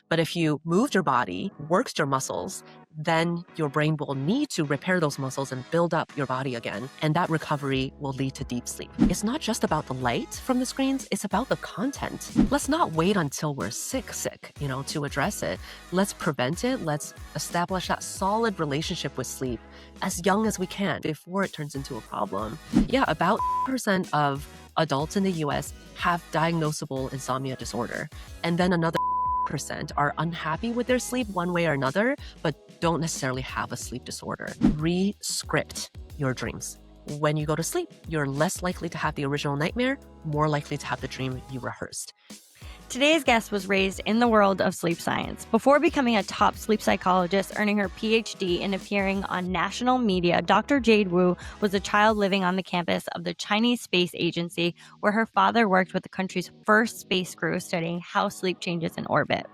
But if you moved your body, worked your muscles, then your brain will need to repair those muscles and build up your body again. And that recovery will lead to deep sleep. It's not just about the light from the screens, it's about the content. Let's not wait until we're sick, to address it. Let's prevent it. Let's establish that solid relationship with sleep as young as we can before it turns into a problem. Yeah, about percent of adults in the US have diagnosable insomnia disorder. And then another percent are unhappy with their sleep one way or another, but don't necessarily have a sleep disorder. Re-script your dreams. When you go to sleep, you're less likely to have the original nightmare, more likely to have the dream you rehearsed. Today's guest was raised in the world of sleep science. Before becoming a top sleep psychologist, earning her PhD and appearing on national media, Dr. Jade Wu was a child living on the campus of the Chinese Space Agency, where her father worked with the country's first space crew studying how sleep changes in orbit.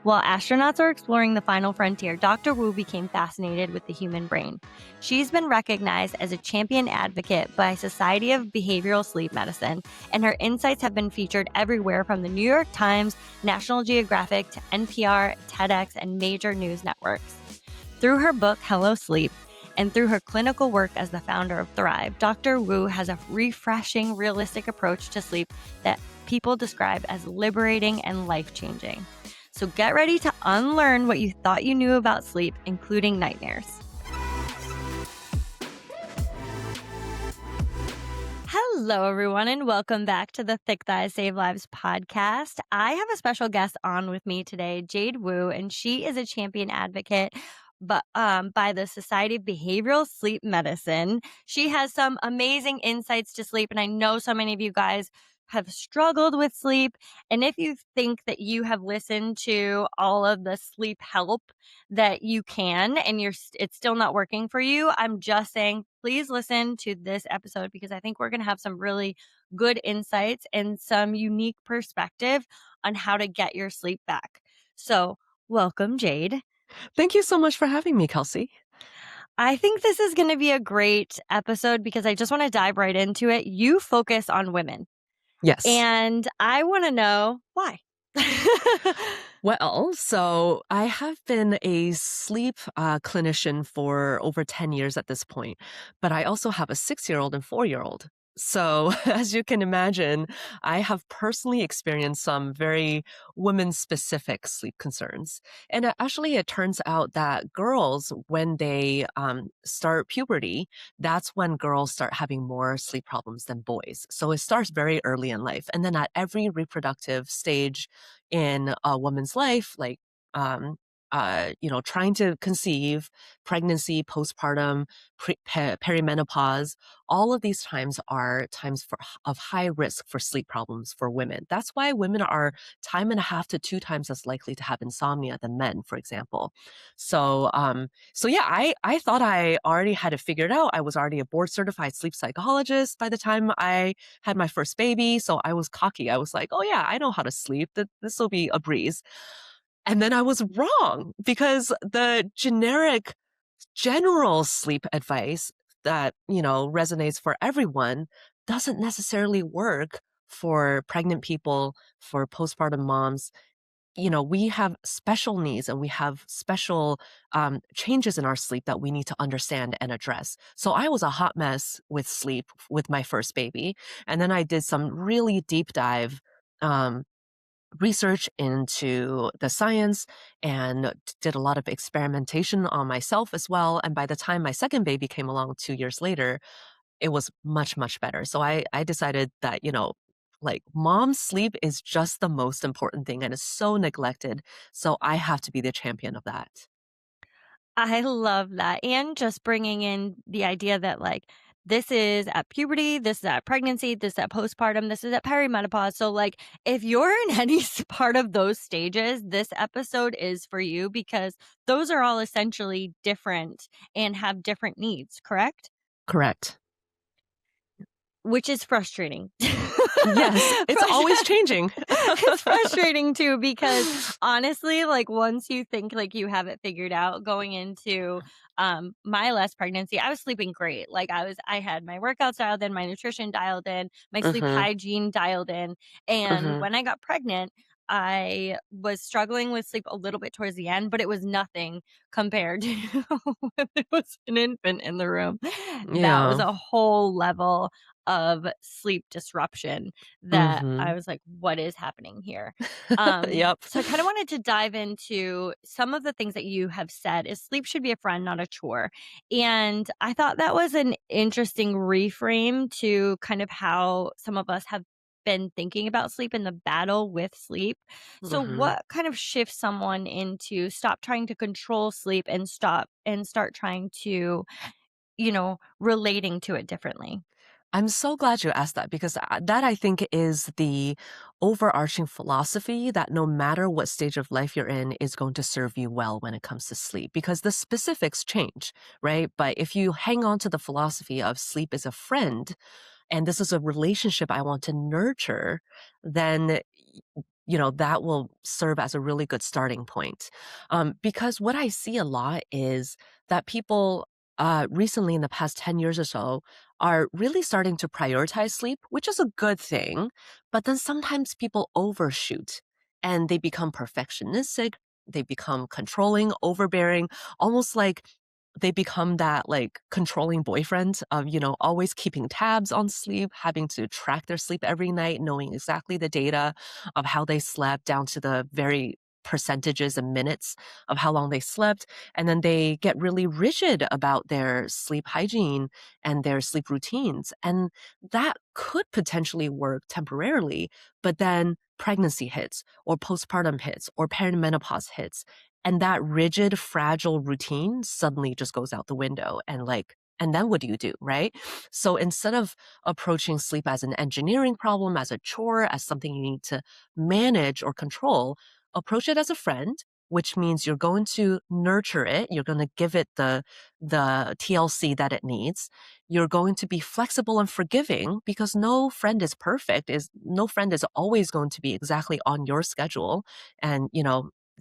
While astronauts are exploring the final frontier, Dr. Wu became fascinated with the human brain. She's been recognized as a champion advocate by Society of Behavioral Sleep Medicine, and her insights have been featured everywhere from the New York Times, National Geographic, to NPR, TEDx, and major news networks. Through her book, Hello Sleep, and through her clinical work as the founder of Thrive, Dr. Wu has a refreshing, realistic approach to sleep that people describe as liberating and life-changing. So get ready to unlearn what you thought you knew about sleep, including nightmares. Hello, everyone, and welcome back to the Thick Thighs Save Lives podcast. I have a special guest on with me today, Jade Wu, and she is a champion advocate by the Society of Behavioral Sleep Medicine. She has some amazing insights to sleep, and I know so many of you guys have struggled with sleep. And if you think that you have listened to all of the sleep help that you can and it's still not working for you, I'm just saying, please listen to this episode, because I think we're going to have some really good insights and some unique perspective on how to get your sleep back. So welcome, Jade. Thank you so much for having me, Kelsey. I think this is going to be a great episode because I just want to dive right into it. You focus on women. Yes. And I want to know why. Well, so I have been a sleep clinician for over 10 years at this point, but I also have a 6-year-old and 4-year-old. So as you can imagine, I have personally experienced some very women-specific sleep concerns. And actually, it turns out that girls, when they start puberty, that's when girls start having more sleep problems than boys. So it starts very early in life. And then at every reproductive stage in a woman's life, like, trying to conceive, pregnancy, postpartum, perimenopause, all of these times are times of high risk for sleep problems for women. That's why women are 1.5 to 2 times as likely to have insomnia than men, for example. So yeah, I thought I already had it figured out. I was already a board certified sleep psychologist by the time I had my first baby. So I was cocky. I was like, oh yeah, I know how to sleep. This will be a breeze. And then I was wrong, because the general sleep advice that, resonates for everyone doesn't necessarily work for pregnant people, for postpartum moms. We have special needs and we have special changes in our sleep that we need to understand and address. So I was a hot mess with sleep with my first baby. And then I did some really deep dive research into the science and did a lot of experimentation on myself as well. And by the time my second baby came along 2 years later, it was much, much better. So I decided that, like, mom's sleep is just the most important thing and is so neglected. So I have to be the champion of that. I love that. And just bringing in the idea that, like, this is at puberty, this is at pregnancy, this is at postpartum, this is at perimenopause. So, like, if you're in any part of those stages, this episode is for you, because those are all essentially different and have different needs, correct? Correct. Which is frustrating. Yes, it's always changing. It's frustrating too, because honestly, like, once you think like you have it figured out going into my last pregnancy, I was sleeping great. Like, I had my workouts dialed in, my nutrition dialed in, my sleep Mm-hmm. hygiene dialed in. And Mm-hmm. when I got pregnant, I was struggling with sleep a little bit towards the end, but it was nothing compared to when there was an infant in the room. That was Yeah. a whole level of sleep disruption that I Mhm. was like, "What is happening here?" Yep. So I kind of wanted to dive into some of the things that you have said is sleep should be a friend, not a chore. And I thought that was an interesting reframe to kind of how some of us have been thinking about sleep and the battle with sleep. So Mhm. what kind of shifts someone into stop trying to control sleep and start trying to, relating to it differently? I'm so glad you asked that because that I think is the overarching philosophy that no matter what stage of life you're in is going to serve you well when it comes to sleep because the specifics change, right? But if you hang on to the philosophy of sleep is a friend and this is a relationship I want to nurture, then that will serve as a really good starting point. Because what I see a lot is that people recently in the past 10 years or so are really starting to prioritize sleep, which is a good thing. But then sometimes people overshoot and they become perfectionistic, they become controlling, overbearing, almost like they become that like controlling boyfriend of, always keeping tabs on sleep, having to track their sleep every night, knowing exactly the data of how they slept down to the very percentages and minutes of how long they slept. And then they get really rigid about their sleep hygiene and their sleep routines. And that could potentially work temporarily, but then pregnancy hits or postpartum hits or perimenopause hits and that rigid, fragile routine suddenly just goes out the window and then what do you do, right? So instead of approaching sleep as an engineering problem, as a chore, as something you need to manage or control, approach it as a friend, which means you're going to nurture it. You're going to give it the TLC that it needs. You're going to be flexible and forgiving because no friend is perfect. Is no friend is always going to be exactly on your schedule. And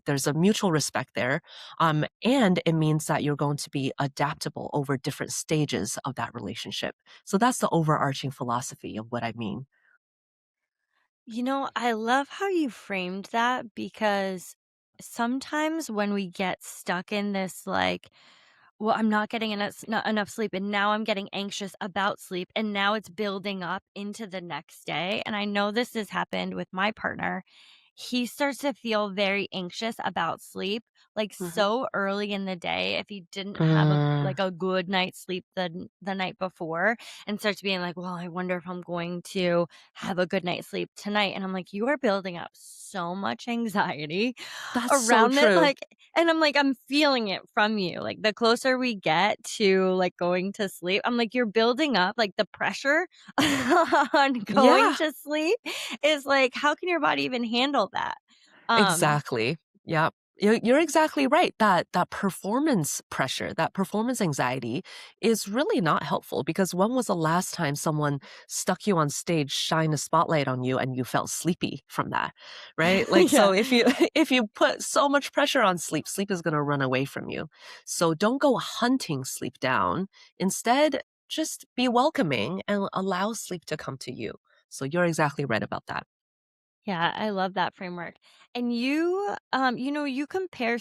there's a mutual respect there. And it means that you're going to be adaptable over different stages of that relationship. So that's the overarching philosophy of what I mean. I love how you framed that because sometimes when we get stuck in this, like, well, I'm not getting not enough sleep, and now I'm getting anxious about sleep, and now it's building up into the next day. And I know this has happened with my partner. He starts to feel very anxious about sleep, like Mhm. so early in the day if he didn't have Mm, a good night's sleep the night before, and starts being like, well, I wonder if I'm going to have a good night's sleep tonight. And I'm like, you are building up so much anxiety that's so around it. true. Like, and I'm like, I'm feeling it from you. Like the closer we get to like going to sleep, I'm like, you're building up like the pressure on going Yeah. to sleep is like, how can your body even handle that? Um, Exactly. Yep. You're exactly right. That performance pressure, that performance anxiety is really not helpful because when was the last time someone stuck you on stage, shine a spotlight on you, and you felt sleepy from that, right? Like yeah. so if you if you put so much pressure on sleep, sleep is gonna run away from you. So don't go hunting sleep down. Instead, just be welcoming and allow sleep to come to you. So you're exactly right about that. Yeah, I love that framework. And you compare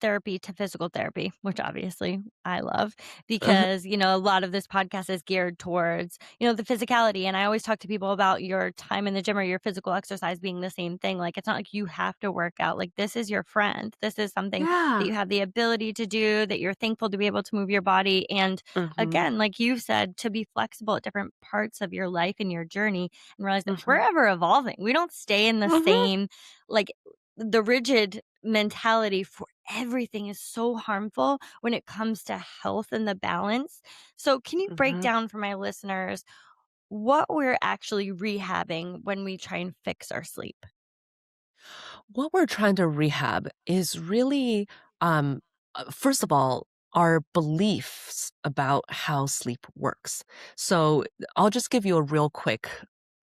therapy to physical therapy, which obviously I love because, a lot of this podcast is geared towards, the physicality. And I always talk to people about your time in the gym or your physical exercise being the same thing. Like, it's not like you have to work out. Like, this is your friend. This is something that Yeah. you have the ability to do, that you're thankful to be able to move your body. And Mhm. again, like you said, to be flexible at different parts of your life and your journey and realize that we're Mhm. ever evolving. We don't stay in the Mhm. same, like, the rigid mentality for everything is so harmful when it comes to health and the balance. So, can you break Mhm. down for my listeners what we're actually rehabbing when we try and fix our sleep? What we're trying to rehab is really, first of all, our beliefs about how sleep works. So I'll just give you a real quick,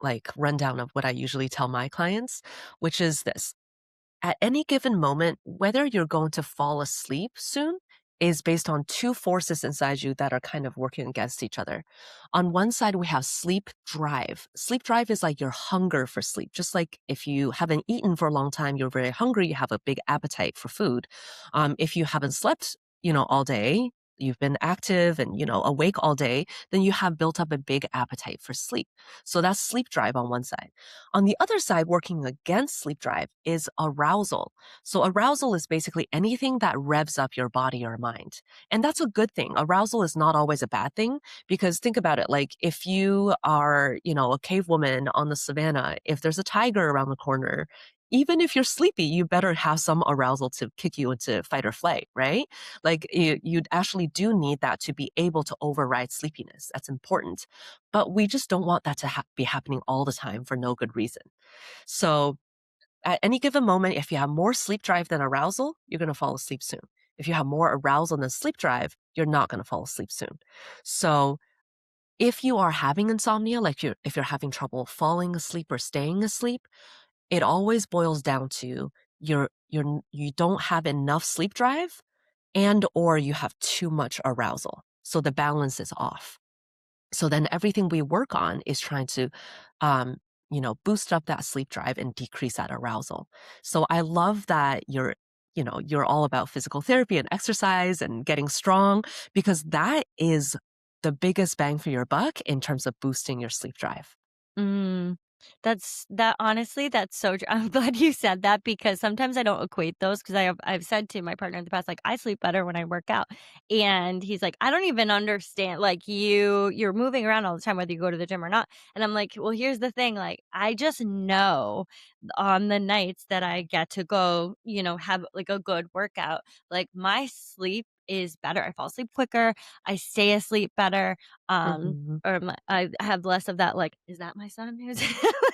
like, rundown of what I usually tell my clients, which is this. At any given moment, whether you're going to fall asleep soon is based on two forces inside you that are kind of working against each other. On one side, we have sleep drive. Sleep drive is like your hunger for sleep. Just like if you haven't eaten for a long time, you're very hungry, you have a big appetite for food. If you haven't slept, all day, you've been active and, awake all day, then you have built up a big appetite for sleep. So that's sleep drive on one side. On the other side, working against sleep drive is arousal. So arousal is basically anything that revs up your body or mind. And that's a good thing. Arousal is not always a bad thing because think about it. Like if you are, a cave woman on the savannah, if there's a tiger around the corner, even if you're sleepy, you better have some arousal to kick you into fight or flight, right? Like you actually do need that to be able to override sleepiness. That's important. But we just don't want that to be happening all the time for no good reason. So at any given moment, if you have more sleep drive than arousal, you're going to fall asleep soon. If you have more arousal than sleep drive, you're not going to fall asleep soon. So if you are having insomnia, like if you're having trouble falling asleep or staying asleep, it always boils down to you don't have enough sleep drive and or you have too much arousal. So the balance is off. So then everything we work on is trying to, boost up that sleep drive and decrease that arousal. So I love that you're all about physical therapy and exercise and getting strong because that is the biggest bang for your buck in terms of boosting your sleep drive. Mm, honestly, that's so true. I'm glad you said that because sometimes I don't equate those because I've said to my partner in the past, like, I sleep better when I work out. And he's like, I don't even understand. Like you're moving around all the time, whether you go to the gym or not. And I'm like, well, here's the thing. Like, I just know on the nights that I get to go, have like a good workout, like my sleep is better. I fall asleep quicker. I stay asleep better. Mhm. Or I have less of that, like, "Is that my son who's"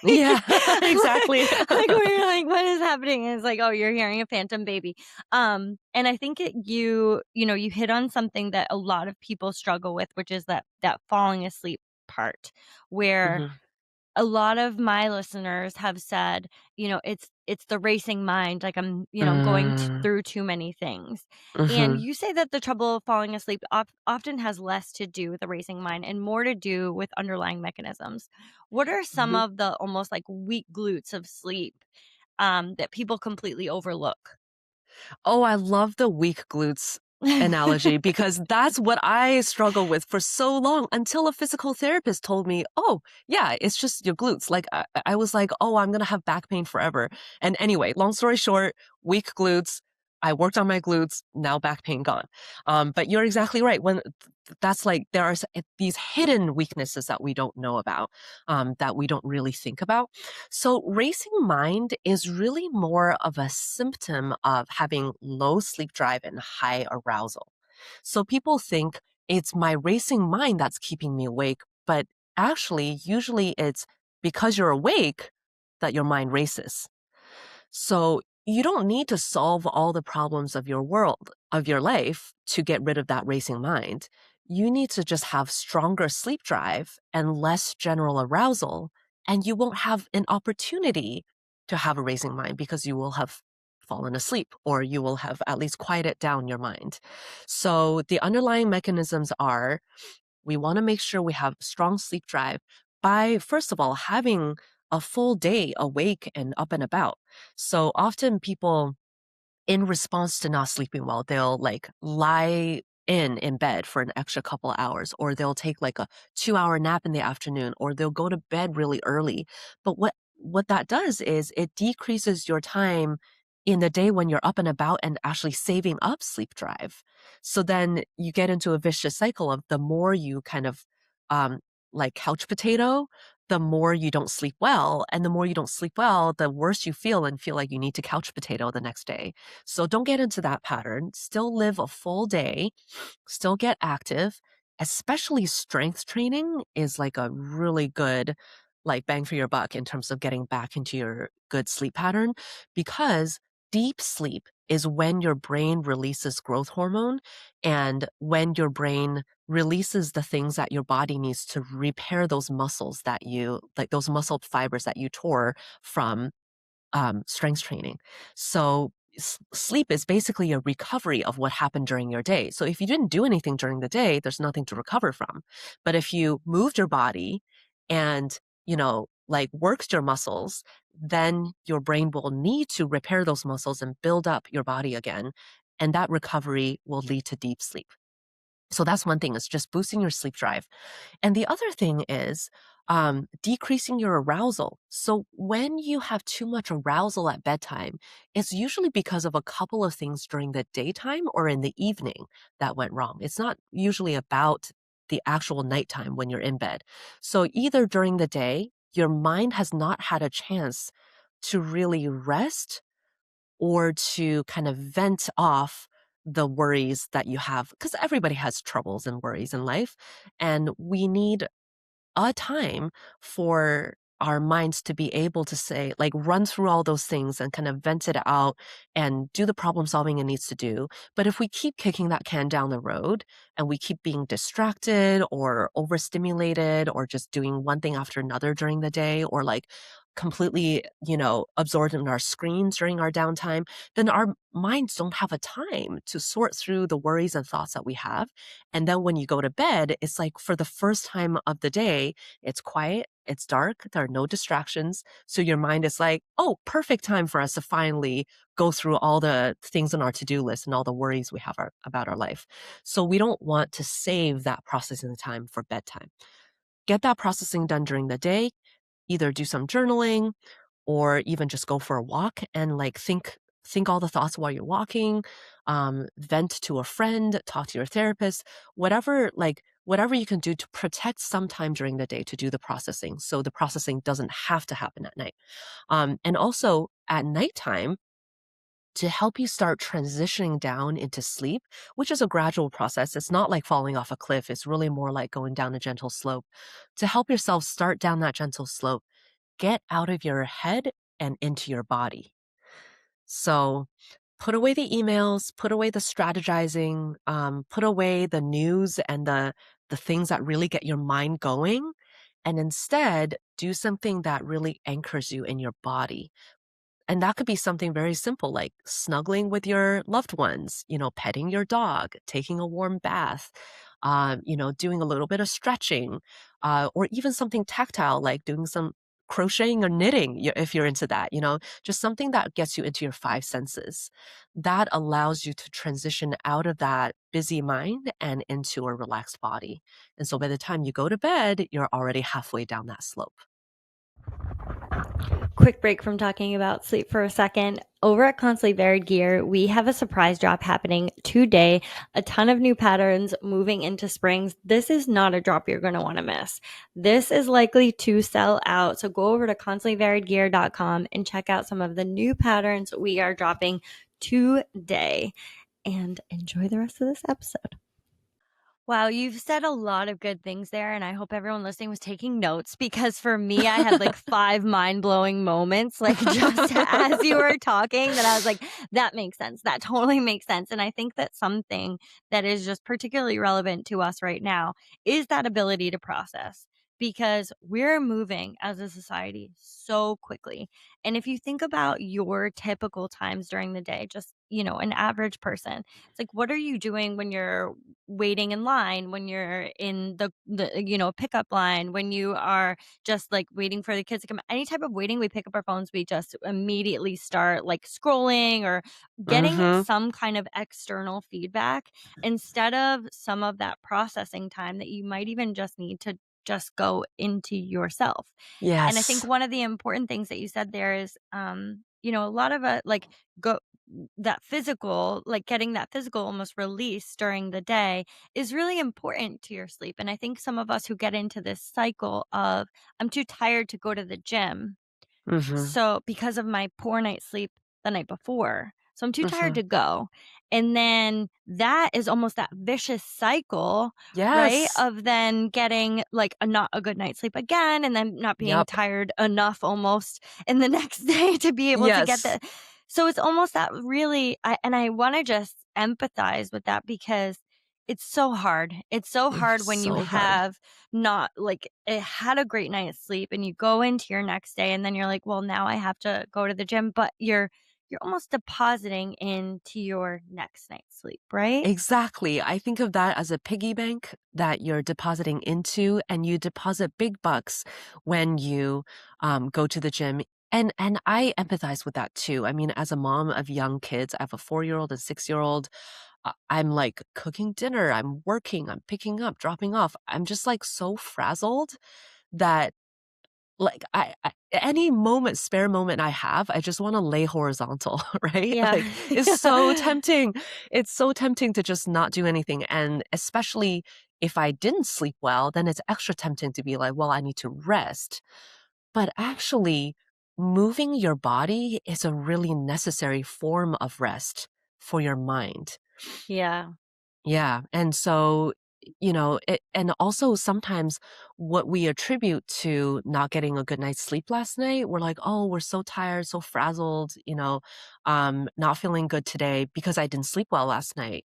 Yeah, like exactly. like, where you're like, "What is happening?" And it's like, "Oh, you're hearing a phantom baby." And I think you hit on something that a lot of people struggle with, which is that falling asleep part, where Mhm. a lot of my listeners have said, it's the racing mind, like I'm going Mm, through too many things. And mhm, you say that the trouble of falling asleep often has less to do with the racing mind and more to do with underlying mechanisms. What are some mhm. of the almost like weak glutes of sleep that people completely overlook? Oh, I love the weak glutes analogy because that's what I struggle with for so long until a physical therapist told me, oh, yeah, it's just your glutes. Like, I was like, oh, I'm going to have back pain forever. And anyway, long story short, weak glutes. I worked on my glutes, now back pain gone. But you're exactly right. That's like, there are these hidden weaknesses that we don't know about, that we don't really think about. So, racing mind is really more of a symptom of having low sleep drive and high arousal. So, people think it's my racing mind that's keeping me awake, but actually, usually it's because you're awake that your mind races. So you don't need to solve all the problems of your world, of your life, to get rid of that racing mind. You need to just have stronger sleep drive and less general arousal, and you won't have an opportunity to have a racing mind because you will have fallen asleep or you will have at least quieted down your mind. So the underlying mechanisms are we want to make sure we have strong sleep drive by, first of all, having a full day awake and up and about. So often people, in response to not sleeping well, they'll like lie in bed for an extra couple hours, or they'll take like a 2 hour nap in the afternoon, or they'll go to bed really early. But what that does is it decreases your time in the day when you're up and about and actually saving up sleep drive. So then you get into a vicious cycle of the more you kind of um, like couch potato, the more you don't sleep well. And the more you don't sleep well, the worse you feel and feel like you need to couch potato the next day. So don't get into that pattern. Still live a full day, still get active, especially strength training is like a really good like bang for your buck in terms of getting back into your good sleep pattern because deep sleep is when your brain releases growth hormone and when your brain releases the things that your body needs to repair those muscles that you like those muscle fibers that you tore from strength training. So sleep is basically a recovery of what happened during your day. So if you didn't do anything during the day, there's nothing to recover from. But if you moved your body and, like worked your muscles, then your brain will need to repair those muscles and build up your body again. And that recovery will lead to deep sleep. So that's one thing, is just boosting your sleep drive. And the other thing is decreasing your arousal. So when you have too much arousal at bedtime, it's usually because of a couple of things during the daytime or in the evening that went wrong. It's not usually about the actual nighttime when you're in bed. So either during the day, your mind has not had a chance to really rest or to kind of vent off the worries that you have, because everybody has troubles and worries in life. And we need a time for our minds to be able to say, like, run through all those things and kind of vent it out and do the problem solving it needs to do. But if we keep kicking that can down the road and we keep being distracted or overstimulated or just doing one thing after another during the day, or like completely, absorbed in our screens during our downtime, then our minds don't have a time to sort through the worries and thoughts that we have. And then when you go to bed, it's like for the first time of the day, it's quiet, it's dark, there are no distractions. So your mind is like, oh, perfect time for us to finally go through all the things on our to-do list and all the worries we have about our life. So we don't want to save that processing time for bedtime. Get that processing done during the day, either do some journaling or even just go for a walk and like think all the thoughts while you're walking, vent to a friend, talk to your therapist, whatever you can do to protect some time during the day to do the processing, so the processing doesn't have to happen at night. And also at nighttime, to help you start transitioning down into sleep, which is a gradual process. It's not like falling off a cliff. It's really more like going down a gentle slope. To help yourself start down that gentle slope, get out of your head and into your body. So put away the emails, put away the strategizing, put away the news and the things that really get your mind going, and instead do something that really anchors you in your body. And that could be something very simple like snuggling with your loved ones, petting your dog, taking a warm bath, doing a little bit of stretching, or even something tactile like doing some crocheting or knitting if you're into that, just something that gets you into your five senses. That allows you to transition out of that busy mind and into a relaxed body. And so by the time you go to bed, you're already halfway down that slope. Quick break from talking about sleep for a second. Over at Constantly Varied Gear, we have a surprise drop happening today. A ton of new patterns moving into springs. This is not a drop you're going to want to miss. This is likely to sell out. So go over to constantlyvariedgear.com and check out some of the new patterns we are dropping today. And enjoy the rest of this episode. Wow, you've said a lot of good things there, and I hope everyone listening was taking notes, because for me, I had like 5 mind-blowing moments, like just as you were talking, that I was like, that makes sense. That totally makes sense. And I think that something that is just particularly relevant to us right now is that ability to process, because we're moving as a society so quickly. And if you think about your typical times during the day, just, an average person, it's like, what are you doing when you're waiting in line, when you're in the pickup line, when you are just like waiting for the kids to come? Any type of waiting, we pick up our phones, we just immediately start like scrolling or getting Mm-hmm. some kind of external feedback, instead of some of that processing time that you might even just need to just go into yourself. And I think Yes. one of the important things that you said there is, a lot of like go that physical, like getting that physical almost release during the day is really important to your sleep. And I think some of us who get into this cycle of, I'm too tired to go to the gym, Mm-hmm. so because of my poor night's sleep the night before, so I'm too tired Mm-hmm. to go. And then that is almost that vicious cycle, right? Yes. Of then getting like a not a good night's sleep again, and then not being Yep. tired enough almost in the next day to be able to get Yes. the. So it's almost that really, and I want to just empathize with that, because it's so hard. It's so hard when you So hard. have not like had a great night's sleep and you go into your next day and then you're like, well, now I have to go to the gym, but you're almost depositing into your next night's sleep, right? Exactly. I think of that as a piggy bank that you're depositing into, and you deposit big bucks when you go to the gym. And I empathize with that too. I mean, as a mom of young kids, I have a 4-year-old and 6-year-old. I'm like cooking dinner, I'm working, I'm picking up, dropping off. I'm just like so frazzled that like, any moment, spare moment I have, I just wanna lay horizontal, right? Yeah. Like, it's so tempting. It's so tempting to just not do anything, and especially if I didn't sleep well, then it's extra tempting to be like, "Well, I need to rest." But actually, moving your body is a really necessary form of rest for your mind. Yeah. Yeah, and so, and also sometimes what we attribute to not getting a good night's sleep last night, we're like, "Oh, we're so tired, so frazzled, not feeling good today because I didn't sleep well last night."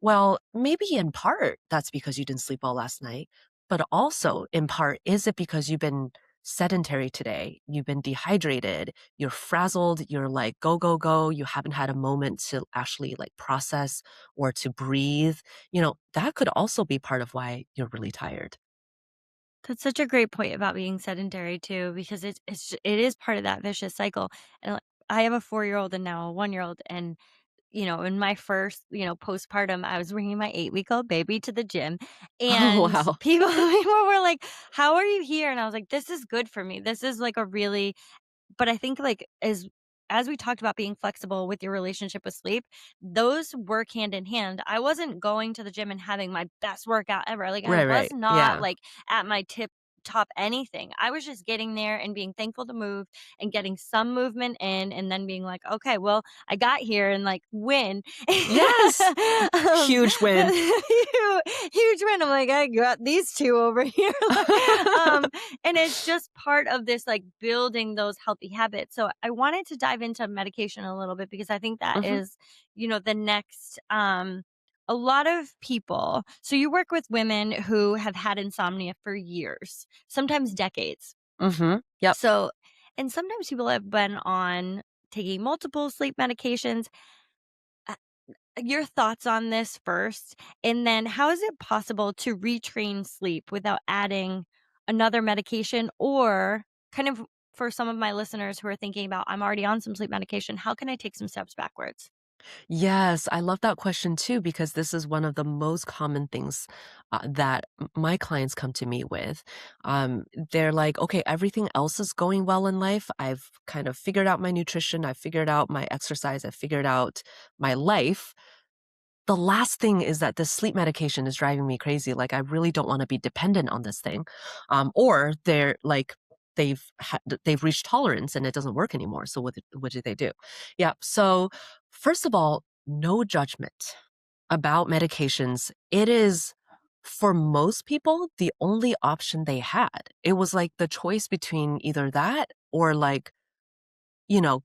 Well, maybe in part that's because you didn't sleep well last night, but also in part, is it because you've been sedentary today? You've been dehydrated, you're frazzled, you're like, go, go, go. You haven't had a moment to actually like process or to breathe. That could also be part of why you're really tired. That's such a great point about being sedentary too, because it is part of that vicious cycle. And like, I have a 4-year-old and now a 1-year-old, and in my first, postpartum, I was bringing my 8-week-old baby to the gym, Oh, and wow. people were like, "How are you here?" And I was like, "This is good for me. This is like a really." But I think, like, as we talked about being flexible with your relationship with sleep, those work hand in hand. I wasn't going to the gym and having my best workout ever. Like, I Right, was right. not, Yeah. like, at my tip top anything. I was just getting there and being thankful to move and getting some movement in, and then being like, "Okay, well, I got here," and, like, win. Yes. Um, Huge win. huge win. I'm like, "I got these 2 over here." Um, and it's just part of this, like, building those healthy habits. So I wanted to dive into medication a little bit because I think that Hmm. is, the next, a lot of people, so you work with women who have had insomnia for years, sometimes decades. Hmm. Yep. So, and sometimes people have been on taking multiple sleep medications. Uh, your thoughts on this first, and then how is it possible to retrain sleep without adding another medication, or kind of for some of my listeners who are thinking about, I'm already on some sleep medication, how can I take some steps backwards? Yes, I love that question too, because this is one of the most common things that my clients come to me with. They're like, okay, everything else is going well in life. I've kind of figured out my nutrition, I've figured out my exercise, I've figured out my life. The last thing is that this sleep medication is driving me crazy. Like, I really don't want to be dependent on this thing. Or they're like, they've reached tolerance and it doesn't work anymore. So what do they do? Yeah. So first of all, no judgment about medications. It is for most people the only option they had. It was like the choice between either that or like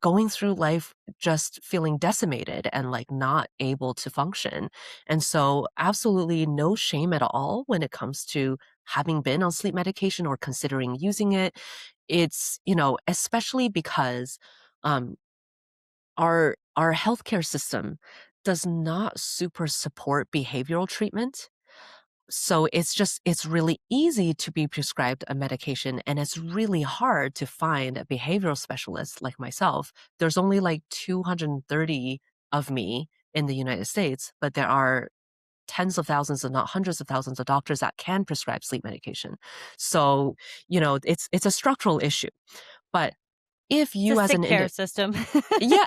going through life just feeling decimated and like not able to function. And so, absolutely no shame at all when it comes to having been on sleep medication or considering using it. It's, especially because um, our healthcare system does not super support behavioral treatment, so it's really easy to be prescribed a medication, and it's really hard to find a behavioral specialist like myself. There's only like 230 of me in the United States, but there are tens of thousands and not hundreds of thousands of doctors that can prescribe sleep medication. So, it's a structural issue. But if It's a you as sick an care system. yeah,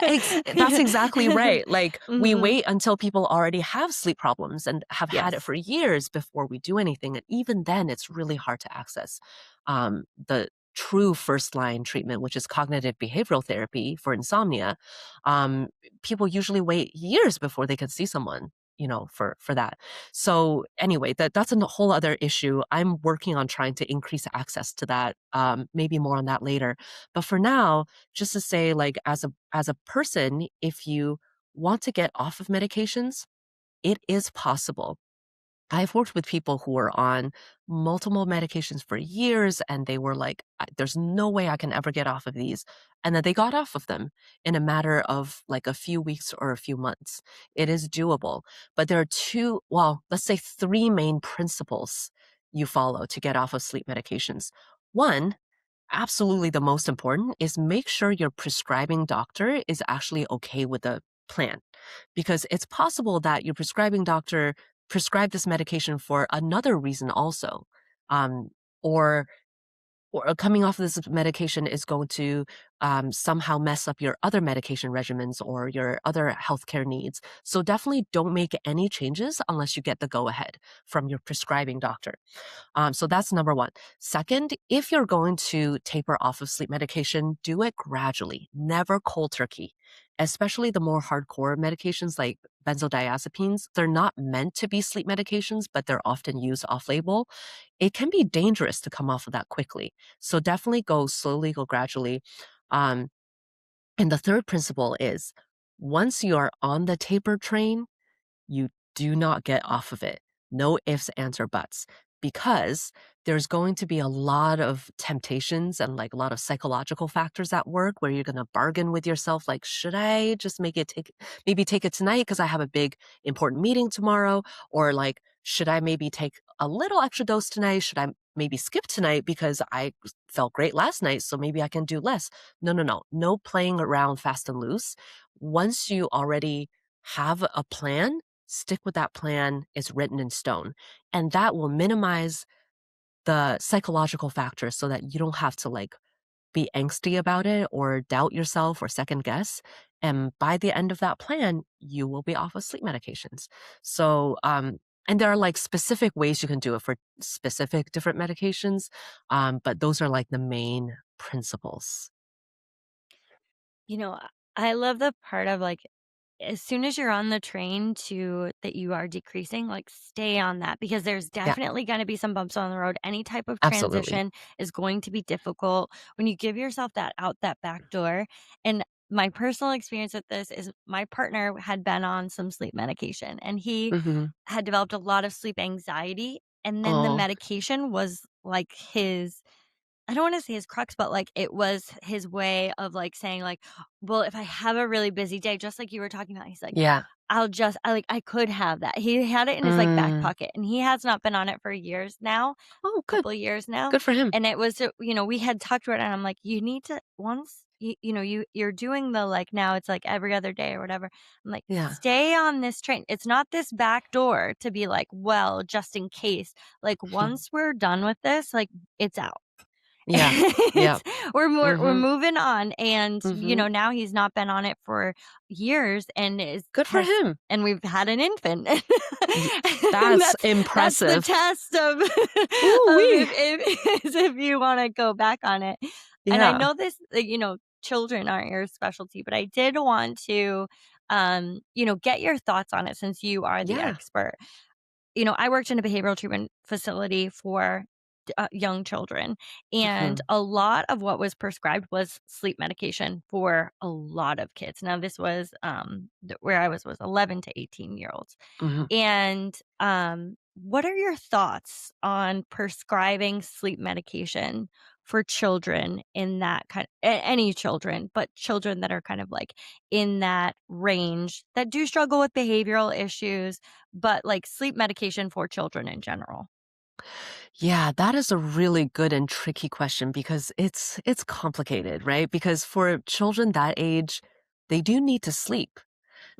that's Yeah. exactly right. Like, we Mhm. wait until people already have sleep problems and have had it Yes. for years before we do anything. And even then, it's really hard to access the true first line treatment, which is cognitive behavioral therapy for insomnia. Um, People usually wait years before they can see someone. For that. So anyway, that's a whole other issue. I'm working on trying to increase access to that. Maybe more on that later. But for now, just to say, like, as a person, if you want to get off of medications, it is possible. I've worked with people who were on multiple medications for years and they were like, There's no way I can ever get off of these." And then they got off of them in a matter of like a few weeks or a few months. It is doable. But there are let's say three main principles you follow to get off of sleep medications. One, absolutely the most important, is make sure your prescribing doctor is actually okay with the plan. Because it's possible that your prescribing doctor prescribed this medication for another reason also. Um, or coming off of this medication is going to somehow mess up your other medication regimens or your other healthcare needs. So definitely don't make any changes unless you get the go ahead from your prescribing doctor. So that's number one. Second, if you're going to taper off of sleep medication, do it gradually, never cold turkey. Especially the more hardcore medications like benzodiazepines, they're not meant to be sleep medications, but they're often used off label. It can be dangerous to come off of that quickly. So definitely go slowly, go gradually. Um, and the third principle is once you are on the taper train, you do not get off of it. No ifs, ands, or buts, because there's going to be a lot of temptations and like a lot of psychological factors at work where you're going to bargain with yourself, like, should I just maybe take it tonight because I have a big important meeting tomorrow? Or like, should I maybe take a little extra dose tonight? Should I maybe skip tonight because I felt great last night, so maybe I can do less? No, no, no. No playing around fast and loose. Once you already have a plan, stick with that plan. It's written in stone. And that will minimize the psychological factors so that you don't have to like be angsty about it or doubt yourself or second guess. And by the end of that plan, you will be off of sleep medications. So, and there are like specific ways you can do it for specific different medications. But those are like the main principles. You know, I love the part of like, as soon as you're on the train to that you are decreasing, like stay on that because there's Yeah, definitely going to be some bumps on the road. Any type of absolutely. transition is going to be difficult when you give yourself that out that back door. And my personal experience with this is my partner had been on some sleep medication and he Hmm. had developed a lot of sleep anxiety. And then the Oh, medication was like his I don't wanna say his crux, but, like, it was his way of, like, saying, like, "Well, if I have a really busy day," just like you were talking about, he's like, yeah. I could have that." He had it in his, like, back Mm. pocket, and he has not been on it for years now, Oh, good. couple of years now, Good for him. and it was, we had talked about it, and I'm like, "You need to once you're doing the, like, now it's, like, every other day or whatever." I'm like, Yeah. "Stay on this train." It's not this back door to be like, "Well, just in case." Like, once we're done with this, like, it's out. Yeah. Yeah. It's we're Mhm. moving on, and, Mhm. now he's not been on it for years and is Good for has him. and we've had an infant. Y And That's that's the impressive. test of of Ooh-wee. if is if you wanna go back on it. And I Yeah. know this, like, children aren't your specialty, but I did want to, get your thoughts on it since you are the Yeah. expert. I worked in a behavioral treatment facility for young children, and Mhm. a lot of what was prescribed was sleep medication for a lot of kids. Now, this was where I was 11 to 18-year olds. Mhm. And what are your thoughts on prescribing sleep medication for children in that any children, but children that are kind of like in that range that do struggle with behavioral issues, but like sleep medication for children in general? Yeah, that is a really good and tricky question because it's complicated, right? Because for children that age, they do need to sleep.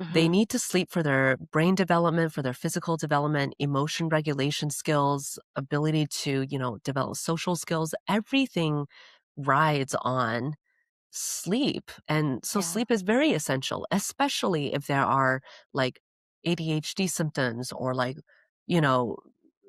They Mhm. need to sleep for their brain development, for their physical development, emotion regulation skills, ability to, develop social skills. Everything rides on sleep. And so Yeah. sleep is very essential, especially if there are like ADHD symptoms or like, you know,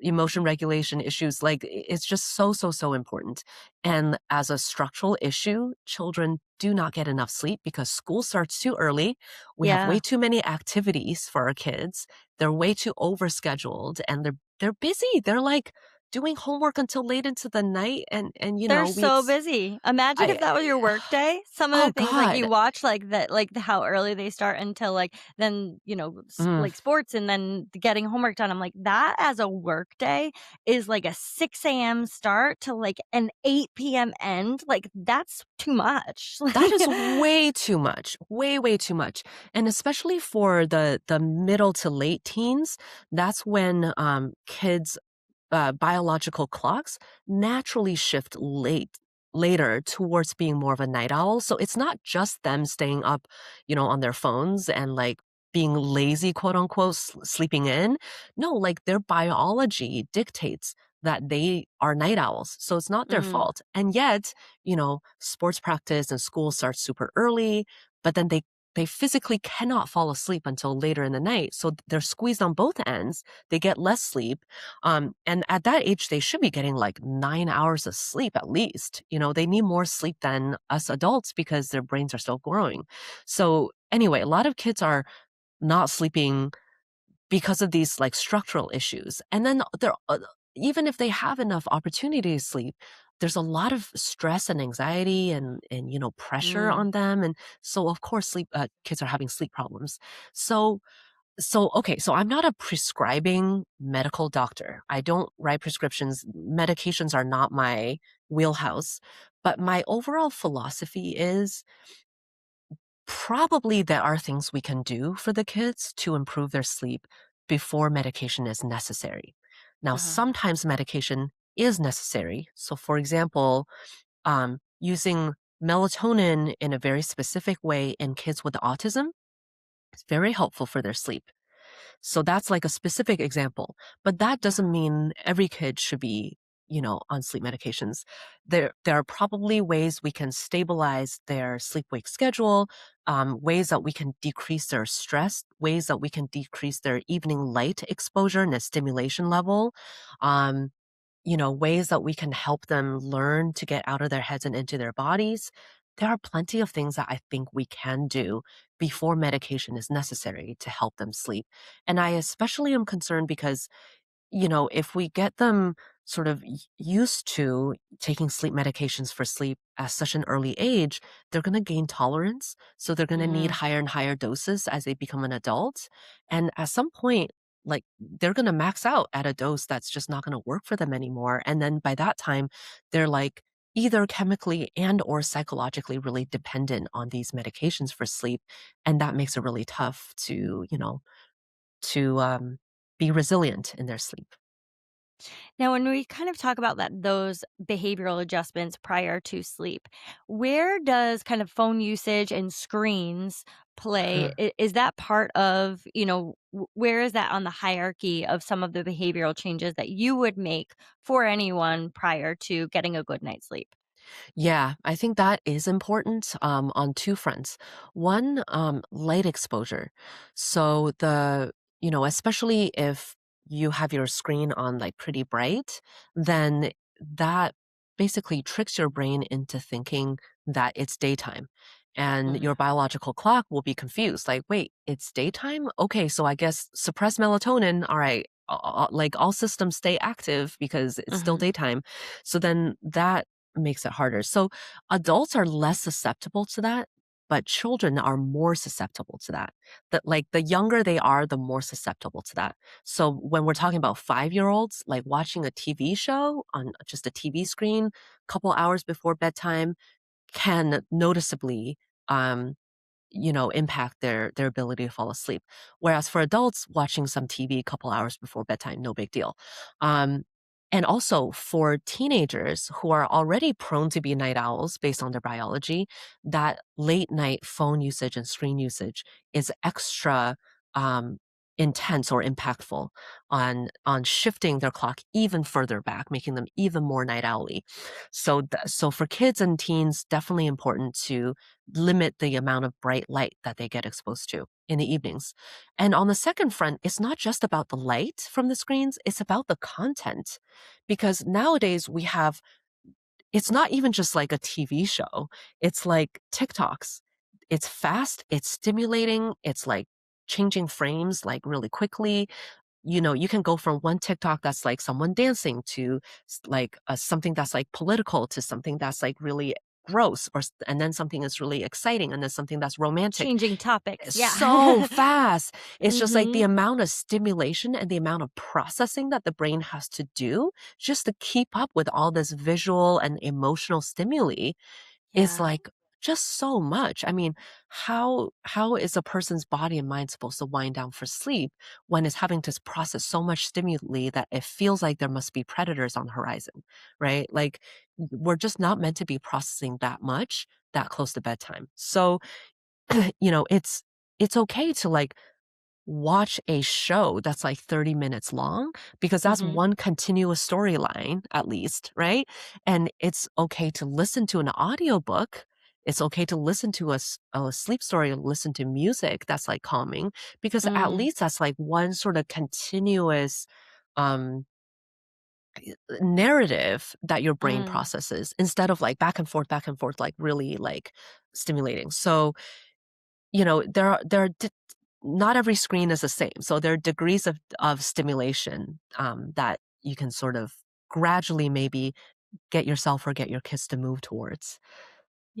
emotion regulation issues. Like it's just so, so, so important. And as a structural issue, children do not get enough sleep because school starts too early. We have way Yeah. too many activities for our kids. They're way too overscheduled and they're busy. They're like doing homework until late into the night, and They're we so busy. Imagine if I that was your work day. Some of oh the things, like, God. you watch, like, that like, how early they start until, like, then, Mm. like, sports and then getting homework done. I'm like, that as a work day is like a 6 a.m. start to, like, an 8 p.m. end. Like, that's too much. That is way too much, way, way too much. And especially for the middle to late teens, that's when kids' biological clocks naturally shift later towards being more of a night owl. So it's not just them staying up, on their phones and like being lazy, quote unquote, sleeping in. No, like their biology dictates that they are night owls. So it's not their Mm, fault. And yet, sports practice and school starts super early, but then they physically cannot fall asleep until later in the night. So they're squeezed on both ends. They get less sleep. And at that age, they should be getting like 9 hours of sleep at least. They need more sleep than us adults because their brains are still growing. So anyway, a lot of kids are not sleeping because of these like structural issues. And then even if they have enough opportunity to sleep, there's a lot of stress and anxiety and pressure mm. on them, and so of course sleep kids are having sleep problems. So I'm not a prescribing medical doctor. I don't write prescriptions. Medications are not my wheelhouse. But my overall philosophy is probably there are things we can do for the kids to improve their sleep before medication is necessary. Now, Uh-huh. sometimes medication is necessary. So, for example, using melatonin in a very specific way in kids with autism is very helpful for their sleep. So that's like a specific example, but that doesn't Uh-huh. mean every kid should be, on sleep medications. There are probably ways we can stabilize their sleep-wake schedule, ways that we can decrease their stress, ways that we can decrease their evening light exposure and the stimulation level, um, ways that we can help them learn to get out of their heads and into their bodies. There are plenty of things that I think we can do before medication is necessary to help them sleep. And I especially am concerned because if we get them sort of used to taking sleep medications for sleep at such an early age, they're going to gain tolerance. So they're going to need Mhm. higher and higher doses as they become an adult. And at some point, like they're going to max out at a dose that's just not going to work for them anymore. And then by that time, they're like either chemically and or psychologically really dependent on these medications for sleep. And that makes it really tough to be resilient in their sleep. Now, when we kind of talk about those behavioral adjustments prior to sleep, where does kind of phone usage and screens play? Is that part of, where is that on the hierarchy of some of the behavioral changes that you would make for anyone prior to getting a good night's sleep? Yeah, I think that is important on two fronts. One, light exposure. So especially if you have your screen on like pretty bright, then that basically tricks your brain into thinking that it's daytime. And Mhm. your biological clock will be confused. Like, wait, it's daytime? Okay, so I guess suppress melatonin. All right, like all systems stay active because it's still Mhm. daytime. So then that makes it harder. So adults are less susceptible to that, but children are more susceptible to that. That like the younger they are, the more susceptible to that. So when we're talking about 5-year-olds, like watching a TV show on just a TV screen a couple hours before bedtime can noticeably um, impact their ability to fall asleep. Whereas for adults, watching some TV a couple hours before bedtime, no big deal. Um, and also for teenagers who are already prone to be night owls based on their biology, that late night phone usage and screen usage is extra um, intense or impactful on shifting their clock even further back, making them even more night owly. So for kids and teens, definitely important to limit the amount of bright light that they get exposed to in the evenings. And on the second front, it's not just about the light from the screens, it's about the content. Because nowadays it's not even just like a TV show, it's like TikToks. It's fast, it's stimulating, it's like changing frames like really quickly. you can go from one TikTok that's like someone dancing to like something that's like political to something that's like really gross and then something that's really exciting and then something that's romantic Changing topics. so Yeah. fast. It's just like the Mhm. amount of stimulation and the amount of processing that the brain has to do just to keep up with all this visual and emotional stimuli is Yeah. like just so much. I mean, how is a person's body and mind supposed to wind down for sleep when it's having to process so much stimuli that it feels like there must be predators on the horizon, right? Like we're just not meant to be processing that much that close to bedtime. So, it's okay to like watch a show that's like 30 minutes long because that's Mhm. one continuous storyline at least, right? And it's okay to listen to an audiobook. It's okay to listen to a sleep story or listen to music that's like calming because at Mm. least that's like one sort of continuous um narrative that your brain Mm. processes instead of like back and forth like really like stimulating. So there are not every screen is the same. So there are degrees of stimulation that you can sort of gradually maybe get yourself or get your kids to move towards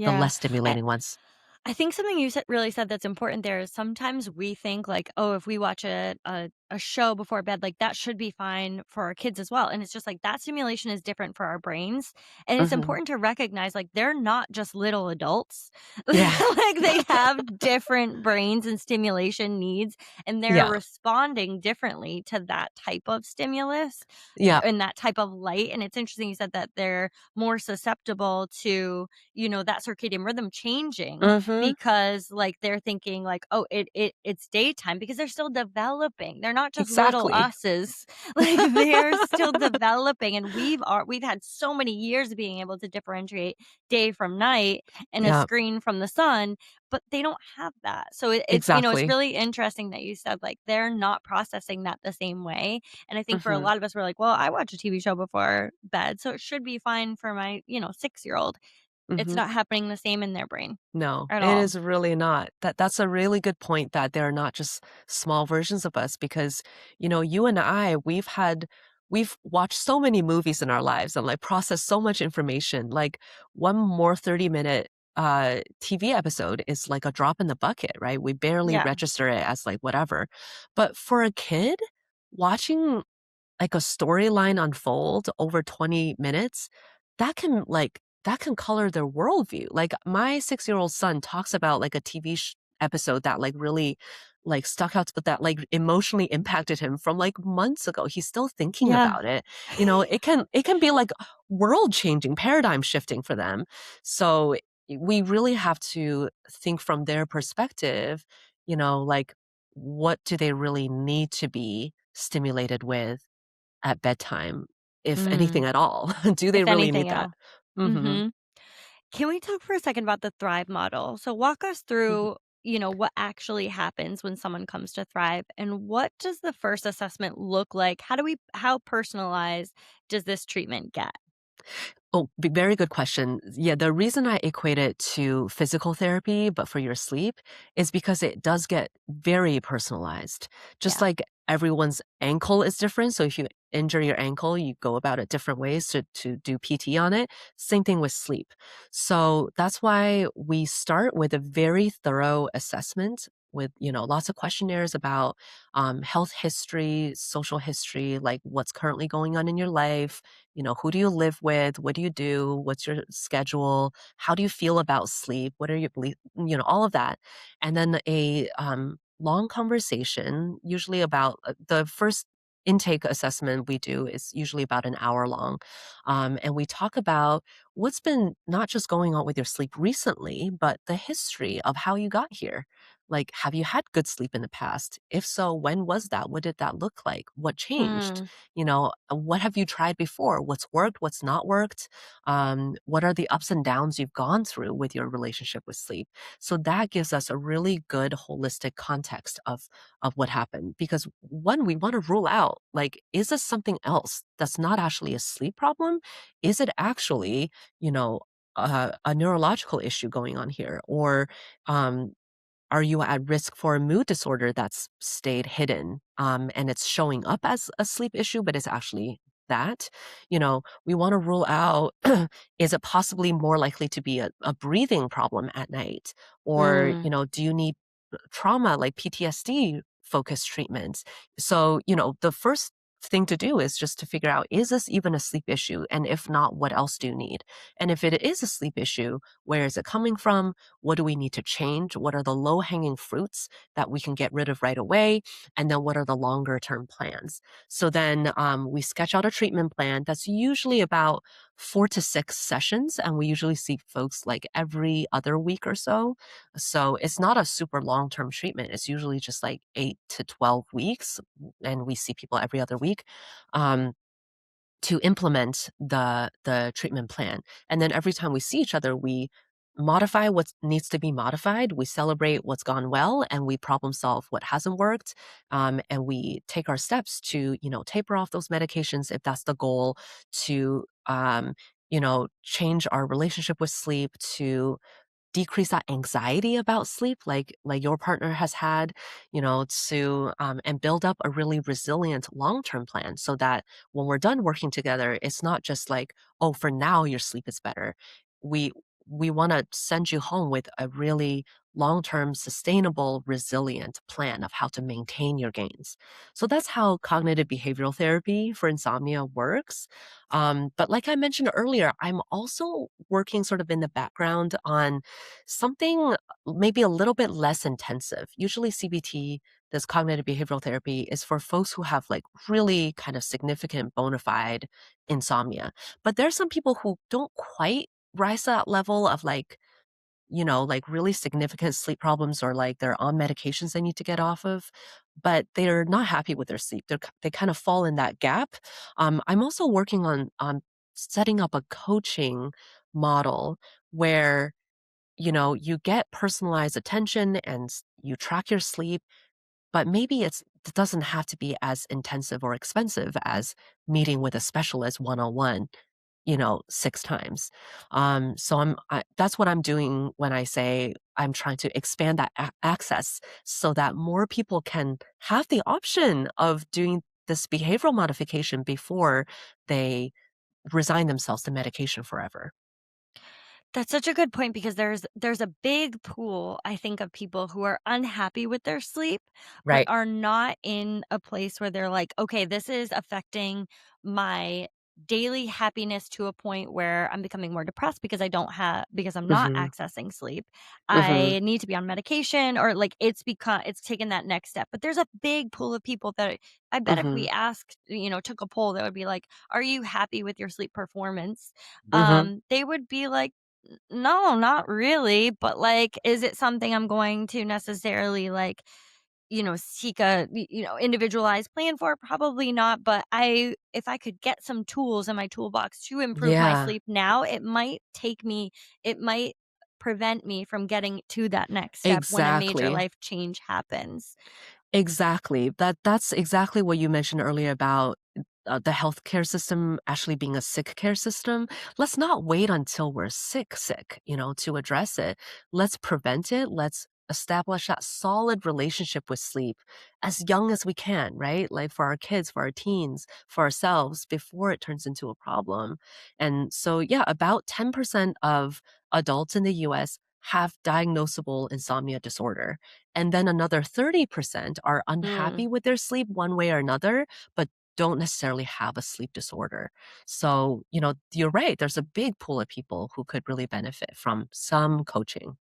the Yeah. less I stimulating ones. I think something you said really said that's important there is sometimes we think like, oh, if we watch a show before bed, like that should be fine for our kids as well. And it's just like that stimulation is different for our brains. And it's Hmm. important to recognize like they're not just little adults. Yeah. Like they have different brains and stimulation needs, and they're Yeah. responding differently to that type of stimulus Yeah. and that type of light. And it's interesting you said that they're more susceptible to, that circadian rhythm changing Hmm. because, like, they're thinking like, "Oh, it's daytime," because they're still developing. They're not just little Exactly. us's. Like, they're still developing, and we've had so many years of being able to differentiate day from night and a Yeah. screen from the sun, but they don't have that. So it's Exactly. really interesting that you said, like, they're not processing that the same way, and I think for a Hmm. lot of us, we're like, "Well, I watch a TV show before bed, so it should be fine for my, 6-year-old." It's Hmm. not happening the same in their brain No, at it all. is really not. That's a really good point that they're not just small versions of us because, you and I, we've watched so many movies in our lives and like processed so much information. Like one more 30-minute TV episode is like a drop in the bucket, right? We barely Yeah. register it as like whatever. But for a kid, watching like a storyline unfold over 20 minutes, that can color their worldview. Like my 6-year-old son talks about like a TV episode that like really like stuck out, but that like emotionally impacted him from like months ago. He's still thinking Yeah. about it. It can be like world changing, paradigm shifting for them. So we really have to think from their perspective, like what do they really need to be stimulated with at bedtime, if anything Mm, at all. Do they if really need anything that? else. Mhm. Mhm. Can we talk for a second about the Thrive model? So walk us Mhm. through, what actually happens when someone comes to Thrive, and what does the first assessment look like? How personalized does this treatment get? Oh, very good question. Yeah, the reason I equate it to physical therapy, but for your sleep, is because it does get very personalized. Just Yeah. like everyone's ankle is different. So if you injure your ankle, you go about it different ways to do PT on it. Same thing with sleep. So that's why we start with a very thorough assessment with, lots of questionnaires about health history, social history, like what's currently going on in your life, who do you live with? What do you do? What's your schedule? How do you feel about sleep? What are your belief? All of that. And then a long conversation, usually about the first intake assessment we do is usually about an hour long. And we talk about what's been not just going on with your sleep recently, but the history of how you got here. Like, have you had good sleep in the past? If so, when was that? What did that look like? What changed? Mm, What have you tried before? What's worked? What's not worked? What are the ups and downs you've gone through with your relationship with sleep? So that gives us a really good holistic context of what happened. Because one, we want to rule out like, is this something else that's not actually a sleep problem? Is it actually, a neurological issue going on here? Or um, Are you at risk for a mood disorder that's stayed hidden, and it's showing up as a sleep issue, but it's actually that? We want to rule out, is it possibly more likely to be a breathing problem at night? Or, Mm. do you need trauma like PTSD focused treatments? So, the first thing to do is just to figure out, is this even a sleep issue? And if not, what else do you need? And if it is a sleep issue, where is it coming from? What do we need to change? What are the low hanging fruits that we can get rid of right away? And then what are the longer term plans? So then we sketch out a treatment plan that's usually about 4 to 6 sessions. And we usually see folks like every other week or so. So it's not a super long term treatment. It's usually just like 8 to 12 weeks. And we see people every other week. Um, to implement the treatment plan. And then every time we see each other, we modify what needs to be modified, we celebrate what's gone well, and we problem solve what hasn't worked. And we take our steps to, taper off those medications if that's the goal, to change our relationship with sleep, to decrease that anxiety about sleep like your partner has had, to and build up a really resilient long-term plan so that when we're done working together, it's not just like, oh, for now your sleep is better. We we want to send you home with a really long-term sustainable resilient plan of how to maintain your gains. So that's how cognitive behavioral therapy for insomnia works. But like I mentioned earlier, I'm also working sort of in the background on something maybe a little bit less intensive. Usually CBT, this cognitive behavioral therapy, is for folks who have like really kind of significant bona fide insomnia. But there's some people who don't quite rise to that level of like really significant sleep problems, or like they're on medications they need to get off of, but they're not happy with their sleep. They kind of fall in that gap. I'm also working on setting up a coaching model where you get personalized attention and you track your sleep, but maybe it doesn't have to be as intensive or expensive as meeting with a specialist one-on-one, 6 times. That's what I'm doing when I say I'm trying to expand that access so that more people can have the option of doing this behavioral modification before they resign themselves to medication forever. That's such a good point because there's a big pool, I think, of people who are unhappy with their sleep, but Right. are not in a place where they're like, "Okay, this is affecting my daily happiness to a point where I'm becoming more depressed because because I'm not Mhm. accessing sleep. Mhm. I need to be on medication," or like it's taken that next step. But there's a big pool of people that I bet if we Mhm. asked, took a poll that would be like, "Are you happy with your sleep performance?" Mhm. They would be like, no, not really, but, like, is it something I'm going to necessarily, like, seek a, individualized plan for? Probably not, but if I could get some tools in my toolbox to improve my Yeah, sleep now, it might prevent me from getting to that next step when a major exactly. life change happens. Exactly. That's exactly what you mentioned earlier about the healthcare system actually being a sick care system. Let's not wait until we're sick, to address it. Let's prevent it. Let's establish that solid relationship with sleep as young as we can, right? Like for our kids, for our teens, for ourselves before it turns into a problem. And so, yeah, about 10% of adults in the US have diagnosable insomnia disorder. And then another 30% are Mm. unhappy with their sleep one way or another, but don't necessarily have a sleep disorder. So, you're right. There's a big pool of people who could really benefit from some coaching.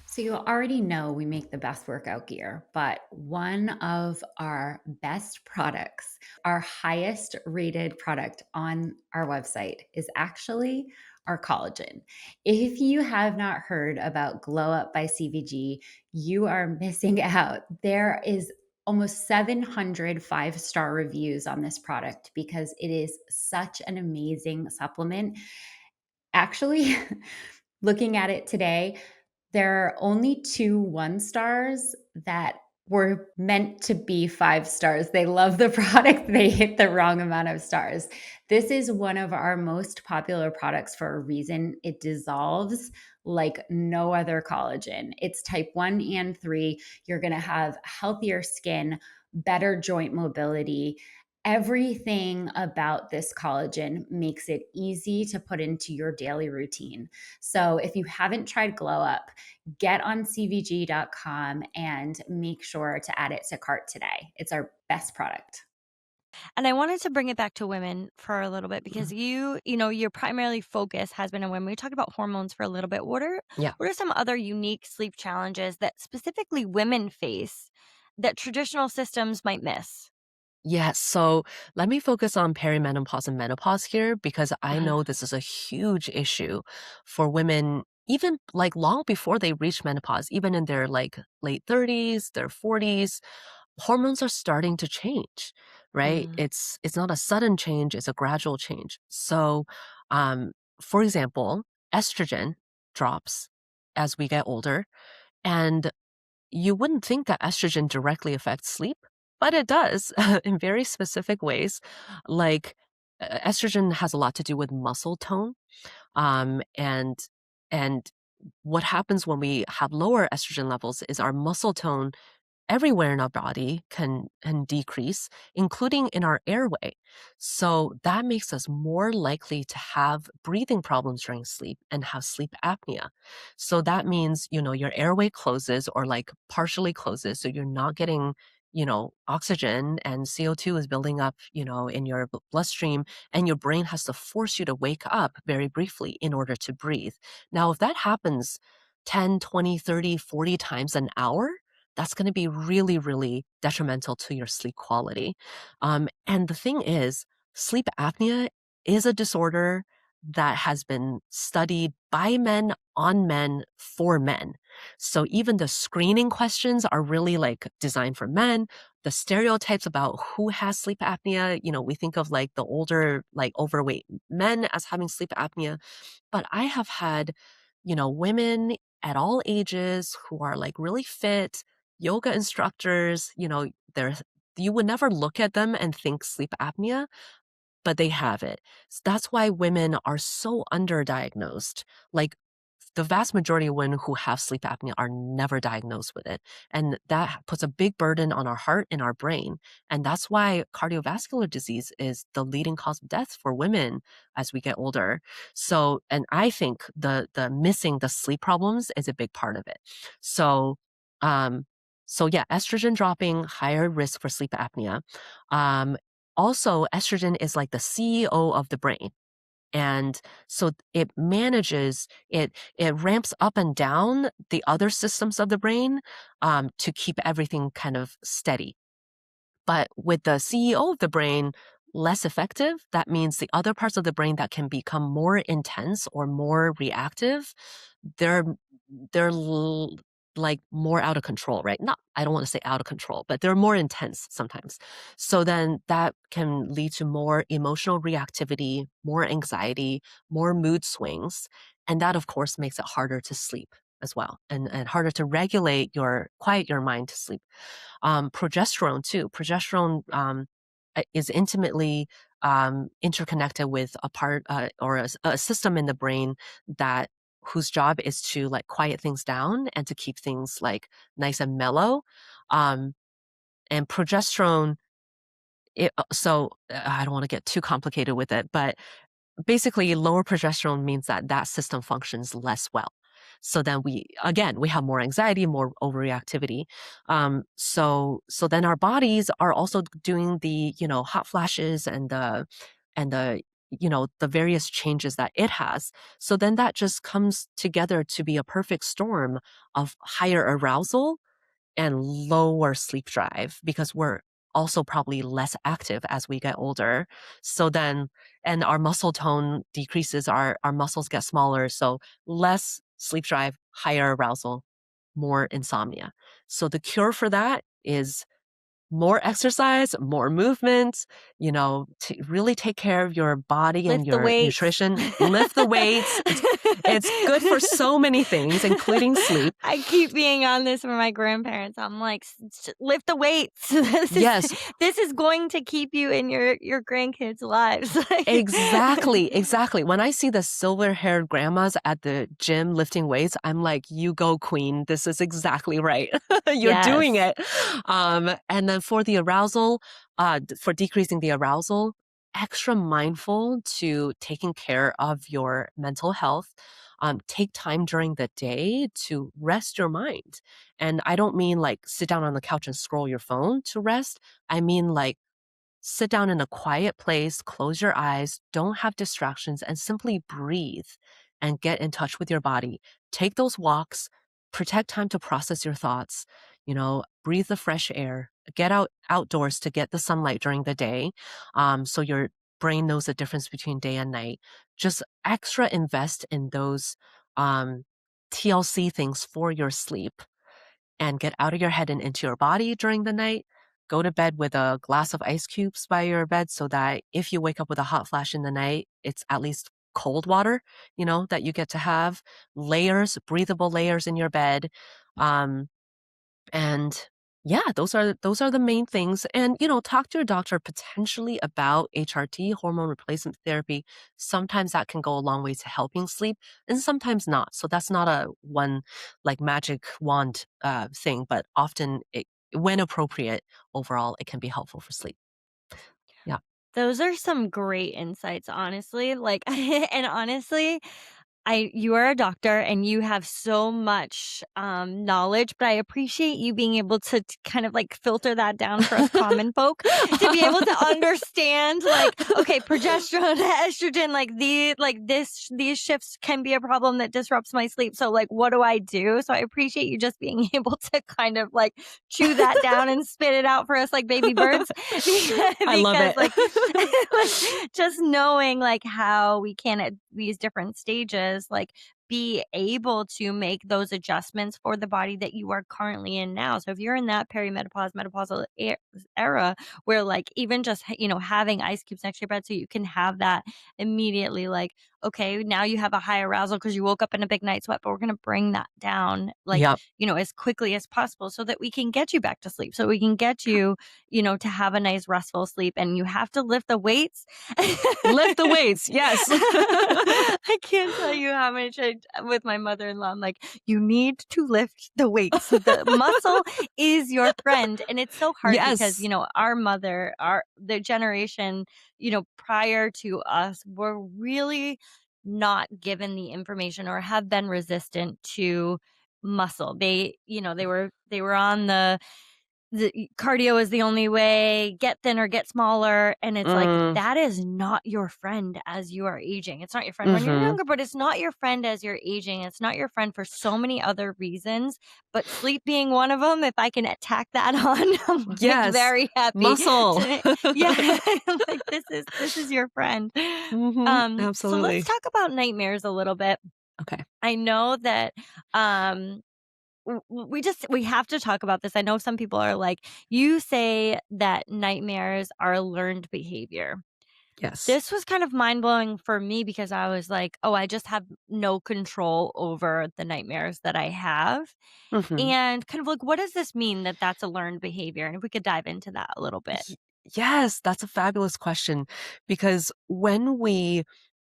So, you already know we make the best workout gear, but one of our best products, our highest rated product on our website, is actually our collagen. If you have not heard about Glow Up by CVG, you are missing out. There is almost 700 five-star reviews on this product because it is such an amazing supplement. Actually, looking at it today, there are only 2 one stars that were meant to be 5 stars. They love the product, they hit the wrong amount of stars. This is one of our most popular products for a reason. It dissolves like no other collagen. It's type 1 and 3. You're going to have healthier skin, better joint mobility. Everything about this collagen makes it easy to put into your daily routine. So if you haven't tried Glow Up, get on cvg.com and make sure to add it to cart today. It's our best product. And I wanted to bring it back to women for a little bit because Mhm. your primary focus has been on women. We talked about hormones for a little bit. Yeah. What are some other unique sleep challenges that specifically women face that traditional systems might miss? Yes. So let me focus on perimenopause and menopause here because I Uh-huh. know this is a huge issue for women, even like long before they reach menopause, even in their like late 30s, their 40s, hormones are starting to change, right? Mm. It's not a sudden change, it's a gradual change. So, um, for example, estrogen drops as we get older, and you wouldn't think that estrogen directly affects sleep, but it does in very specific ways. Like estrogen has a lot to do with muscle tone, and what happens when we have lower estrogen levels is our muscle tone everywhere in our body can decrease, including in our airway. So that makes us more likely to have breathing problems during sleep and have sleep apnea. So that means, your airway closes or like partially closes. So you're not getting, oxygen and CO2 is building up, in your bloodstream, and your brain has to force you to wake up very briefly in order to breathe. Now, if that happens 10, 20, 30, 40 times an hour, that's going to be really, really detrimental to your sleep quality. And the thing is, sleep apnea is a disorder that has been studied by men on men for men. So even the screening questions are really like designed for men. The stereotypes about who has sleep apnea, we think of like the older, like overweight men as having sleep apnea. But I have had, women at all ages who are like really fit, yoga instructors, you would never look at them and think sleep apnea, but they have it. That's why women are so underdiagnosed. Like the vast majority of women who have sleep apnea are never diagnosed with it. And that puts a big burden on our heart and our brain. And that's why cardiovascular disease is the leading cause of death for women as we get older. So, and I think the missing the sleep problems is a big part of it. So, um, so yeah, estrogen dropping, higher risk for sleep apnea. Um, Also, estrogen is like the CEO of the brain. And so it ramps up and down the other systems of the brain to keep everything kind of steady. But with the CEO of the brain less effective, that means the other parts of the brain that can become more intense or more reactive, they're they're like more out of control, right? Not, I don't want to say out of control, but they're more intense sometimes. So then that can lead to more emotional reactivity, more anxiety, more mood swings. And that, of course, makes it harder to sleep as well and harder to quiet your mind to sleep. Progesterone too. Progesterone is intimately interconnected with a part or a system in the brain that whose job is to like quiet things down and to keep things like nice and mellow. Um, and progesterone, I don't want to get too complicated with it, but basically lower progesterone means that that system functions less well. So then we have more anxiety, more overreactivity. So then our bodies are also doing the, hot flashes and the various changes that it has. So then that just comes together to be a perfect storm of higher arousal and lower sleep drive because we're also probably less active as we get older. So then, and our muscle tone decreases, our muscles get smaller. So less sleep drive, higher arousal, more insomnia. So the cure for that is more exercise, more movement, really take care of your body and Lift the your weights. nutrition. Lift the weights. It's good for so many things, including sleep. I keep being on this for my grandparents. I'm like, Lift the weights. Yes, This is going to keep you in your grandkids' lives." Like, exactly, exactly. When I see the silver-haired grandmas at the gym lifting weights, I'm like, "You go, queen. This is exactly right. You're doing yes. it." And then for the arousal, for decreasing the arousal, extra mindful to taking care of your mental health. Take time during the day to rest your mind. And I don't mean like sit down on the couch and scroll your phone to rest. I mean like sit down in a quiet place, close your eyes, don't have distractions, and simply breathe and get in touch with your body. Take those walks, protect time to process your thoughts, breathe the fresh air, get outdoors to get the sunlight during the day. So your brain knows the difference between day and night. Just extra invest in those um, TLC things for your sleep and get out of your head and into your body during the night. Go to bed with a glass of ice cubes by your bed so that if you wake up with a hot flash in the night, it's at least cold water, that you get to have. Layers, breathable layers in your bed. Um, and yeah, those are the main things. And talk to your doctor potentially about HRT, hormone replacement therapy. Sometimes that can go a long way to helping sleep, and sometimes not. So that's not a one like magic wand thing, but often when appropriate, overall, it can be helpful for sleep. Yeah. Those are some great insights, honestly. Like, and honestly, you are a doctor and you have so much knowledge, but I appreciate you being able to kind of like filter that down for us common folk to be able to understand, like, okay, progesterone, estrogen, these shifts can be a problem that disrupts my sleep. So like, what do I do? So I appreciate you just being able to kind of like chew that down and spit it out for us like baby birds because, I love because it. like, like just knowing like how we can at these different stages like be able to make those adjustments for the body that you are currently in now. So if you're in that perimenopause menopausal era where like even just having ice cubes next to your bed so you can have that immediately, like, okay, now you have a high arousal because you woke up in a big night sweat, but we're going to bring that down like, Yep. as quickly as possible so that we can get you back to sleep, so we can get you, to have a nice restful sleep. And you have to lift the weights. Lift the weights. Yes. I can't tell you how much with my mother-in-law, I'm like, you need to lift the weights. The muscle is your friend. And it's so hard because, Yes. our mother, the generation, prior to us were really not given the information or have been resistant to muscle. They were on the cardio is the only way, get thinner, get smaller. And it's like, Mm, that is not your friend as you are aging. It's not your friend when you're hmm. younger, but it's not your friend as you're aging. It's not your friend for so many other reasons, but sleep being one of them. If I can attack that on, I'm like Yes. very happy Muscle. to, yeah, like this is your friend. So let's Absolutely. talk about nightmares a little bit. Okay. I know that um we have to talk about this. I know some people are like, you say that nightmares are a learned behavior. Yes. This was kind of mind blowing for me because I was like, oh, I just have no control over the nightmares that I have. Mhm. And kind of like, what does this mean that that's a learned behavior? And if we could dive into that a little bit. Y Yes, that's a fabulous question because when we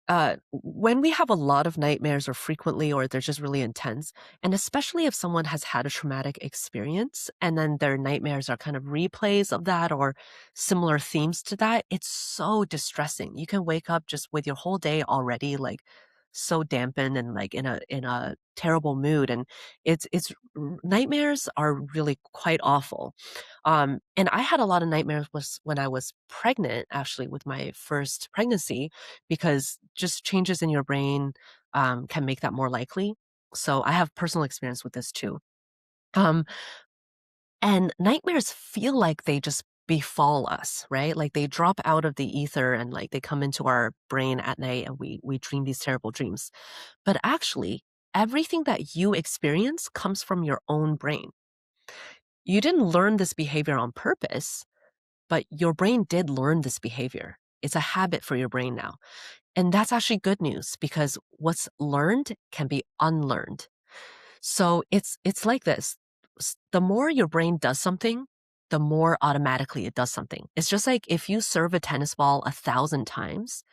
have a lot of nightmares or frequently or they're just really intense, and especially if someone has had a traumatic experience and then their nightmares are kind of replays of that or similar themes to that, it's so distressing. You can wake up just with your whole day already like so dampened and like in a terrible mood and nightmares are really quite awful. And I had a lot of nightmares was when I was pregnant actually with my first pregnancy because just changes in your brain can make that more likely. So I have personal experience with this too. Um, and nightmares feel like they just befall us, right? Like they drop out of the ether and like they come into our brain at night and we dream these terrible dreams. But actually, everything that you experience comes from your own brain. you didn't learn this behavior on purpose, but your brain did learn this behavior. It's a habit for your brain now. And that's actually good news because what's learned can be unlearned. So it's like this. The more your brain does something, the more automatically it does something. It's just like if you serve a tennis ball 1,000 times,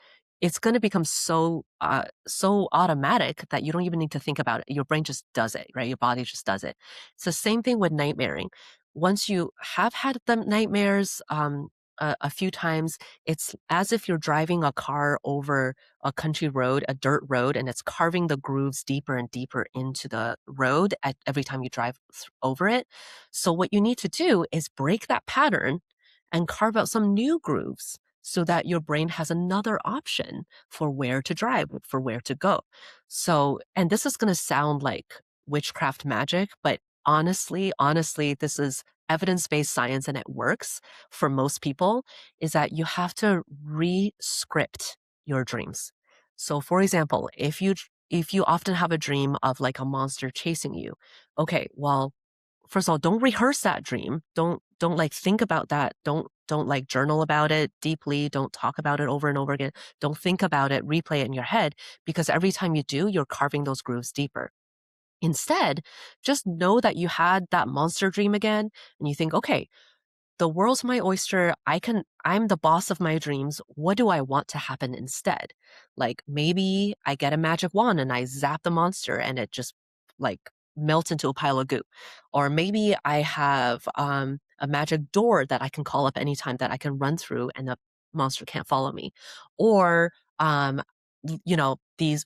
it's going to become so automatic that you don't even need to think about it. Your brain just does it, right? Your body just does it. It's the same thing with nightmaring. Once you have had the nightmares a few times, it's as if you're driving a car over a country road, a dirt road, and it's carving the grooves deeper and deeper into the road at every time you drive over it. So what you need to do is break that pattern and carve out some new grooves so that your brain has another option for where to drive, for where to go. So, and this is going to sound like witchcraft magic, but honestly, this is evidence-based science and it works for most people, is that you have to re-script your dreams. So for example, if you often have a dream of like a monster chasing you, okay, well, first of all, don't rehearse that dream. Don't like think about that. Don't like journal about it deeply. Don't talk about it over and over again. Don't think about it, replay it in your head, because every time you do, you're carving those grooves deeper. Instead, just know that you had that monster dream again and you think, okay, the world's my oyster. I'm the boss of my dreams. What do I want to happen instead? Like maybe I get a magic wand and I zap the monster and it just like melts into a pile of goo. Or maybe I have a magic door that I can call up anytime that I can run through and the monster can't follow me. Or, um,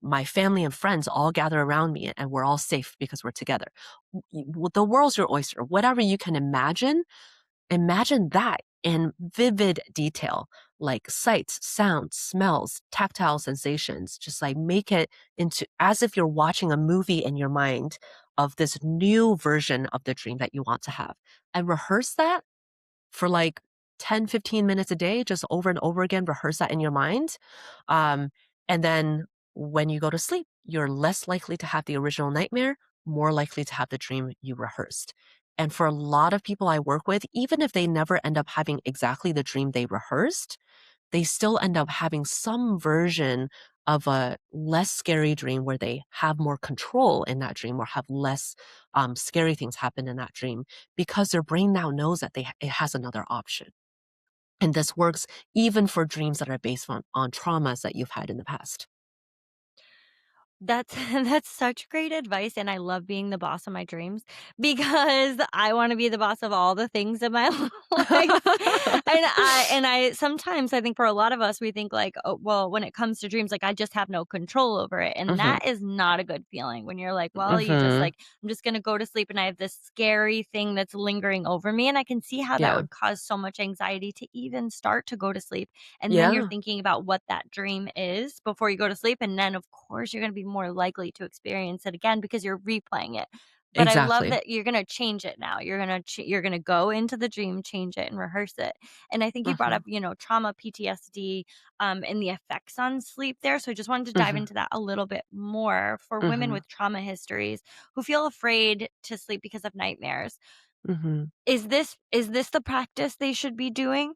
my family and friends all gather around me and we're all safe because we're together. The world's your oyster. Whatever you can imagine that in vivid detail, like sights, sounds, smells, tactile sensations. Just like make it into as if you're watching a movie in your mind of this new version of the dream that you want to have. And rehearse that for like 10, 15 minutes a day, just over and over again, rehearse that in your mind. Um, and then when you go to sleep, you're less likely to have the original nightmare, more likely to have the dream you rehearsed. And for a lot of people I work with, even if they never end up having exactly the dream they rehearsed, they still end up having some version of a less scary dream where they have more control in that dream or have less scary things happen in that dream because their brain now knows that it has another option. And this works even for dreams that are based on traumas that you've had in the past. That's that's such great advice, and I love being the boss of my dreams because I wanna be the boss of all the things in my life. And I sometimes I think for a lot of us, we think like, "Oh, well, when it comes to dreams, like, I just have no control over it," and Hmm. that is not a good feeling when you're like, "Well, you just Hmm. like, I'm just gonna go to sleep and I have this scary thing that's lingering over me," and I can see how that Yeah. would cause so much anxiety to even start to go to sleep. And then you're Yeah. thinking about what that dream is before you go to sleep, and then, of course, you're gonna be more likely to experience it again because you're replaying it. But I love Exactly. that you're gonna change it now. You're gonna go into the dream, change it, and rehearse it. And I think you brought Hmm. up, trauma, PTSD, and the effects on sleep there, so I just wanted to dive Hmm. into that a little bit more. For women Hmm. with trauma histories who feel afraid to sleep because of nightmares, Hmm. is this the practice they should be doing?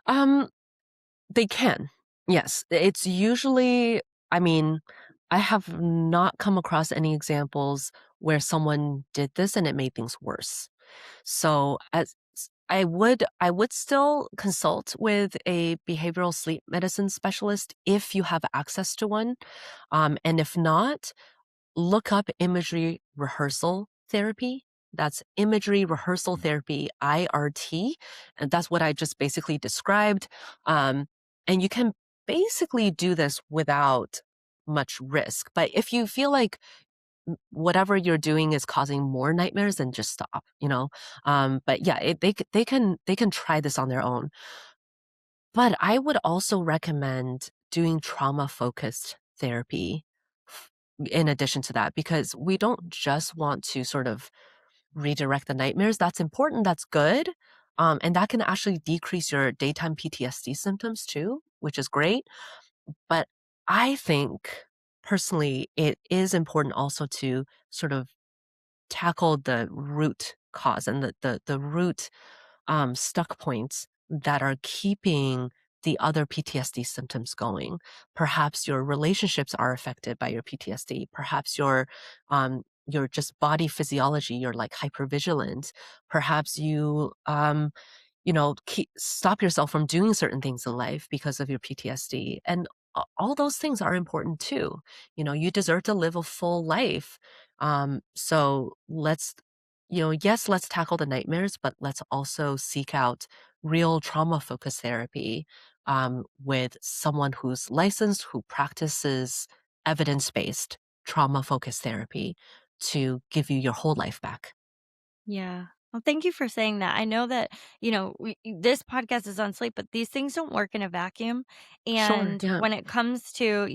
Um, they can. Yes. It's usually, I mean, I have not come across any examples where someone did this and it made things worse. So I would still consult with a behavioral sleep medicine specialist if you have access to one. And if not, look up imagery rehearsal therapy. That's imagery rehearsal therapy, IRT. And that's what I just basically described. And you can basically do this without much risk. But if you feel like whatever you're doing is causing more nightmares, then just stop, you know? But yeah, they can try this on their own. But I would also recommend doing trauma-focused therapy f in addition to that, because we don't just want to sort of redirect the nightmares. That's important, that's good, and that can actually decrease your daytime PTSD symptoms too, which is great. But I think, personally, it is important also to sort of tackle the root cause and the root stuck points that are keeping the other PTSD symptoms going. Perhaps your relationships are affected by your PTSD. Perhaps your just body physiology, you're like hypervigilant. Perhaps stop yourself from doing certain things in life because of your PTSD. And all those things are important too. You deserve to live a full life. So yes, let's tackle the nightmares, but let's also seek out real trauma focused therapy with someone who's licensed, who practices evidence based trauma focused therapy to give you your whole life back. Yeah. Well, thank you for saying that. I know that, this podcast is on sleep, but these things don't work in a vacuum. Sure. And Yeah. when it comes to,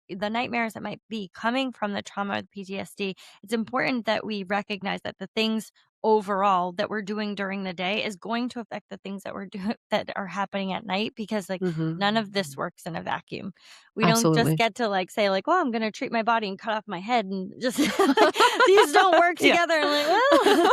the nightmares that might be coming from the trauma or the PTSD, it's important that we recognize that the things overall that we're doing during the day is going to affect the things that we're doing that are happening at night, because like Hmm. none of this works in a vacuum. We don't just Absolutely. get to like say like, well, I'm going to treat my body and cut off my head and just these don't work Yeah. together. And like, well,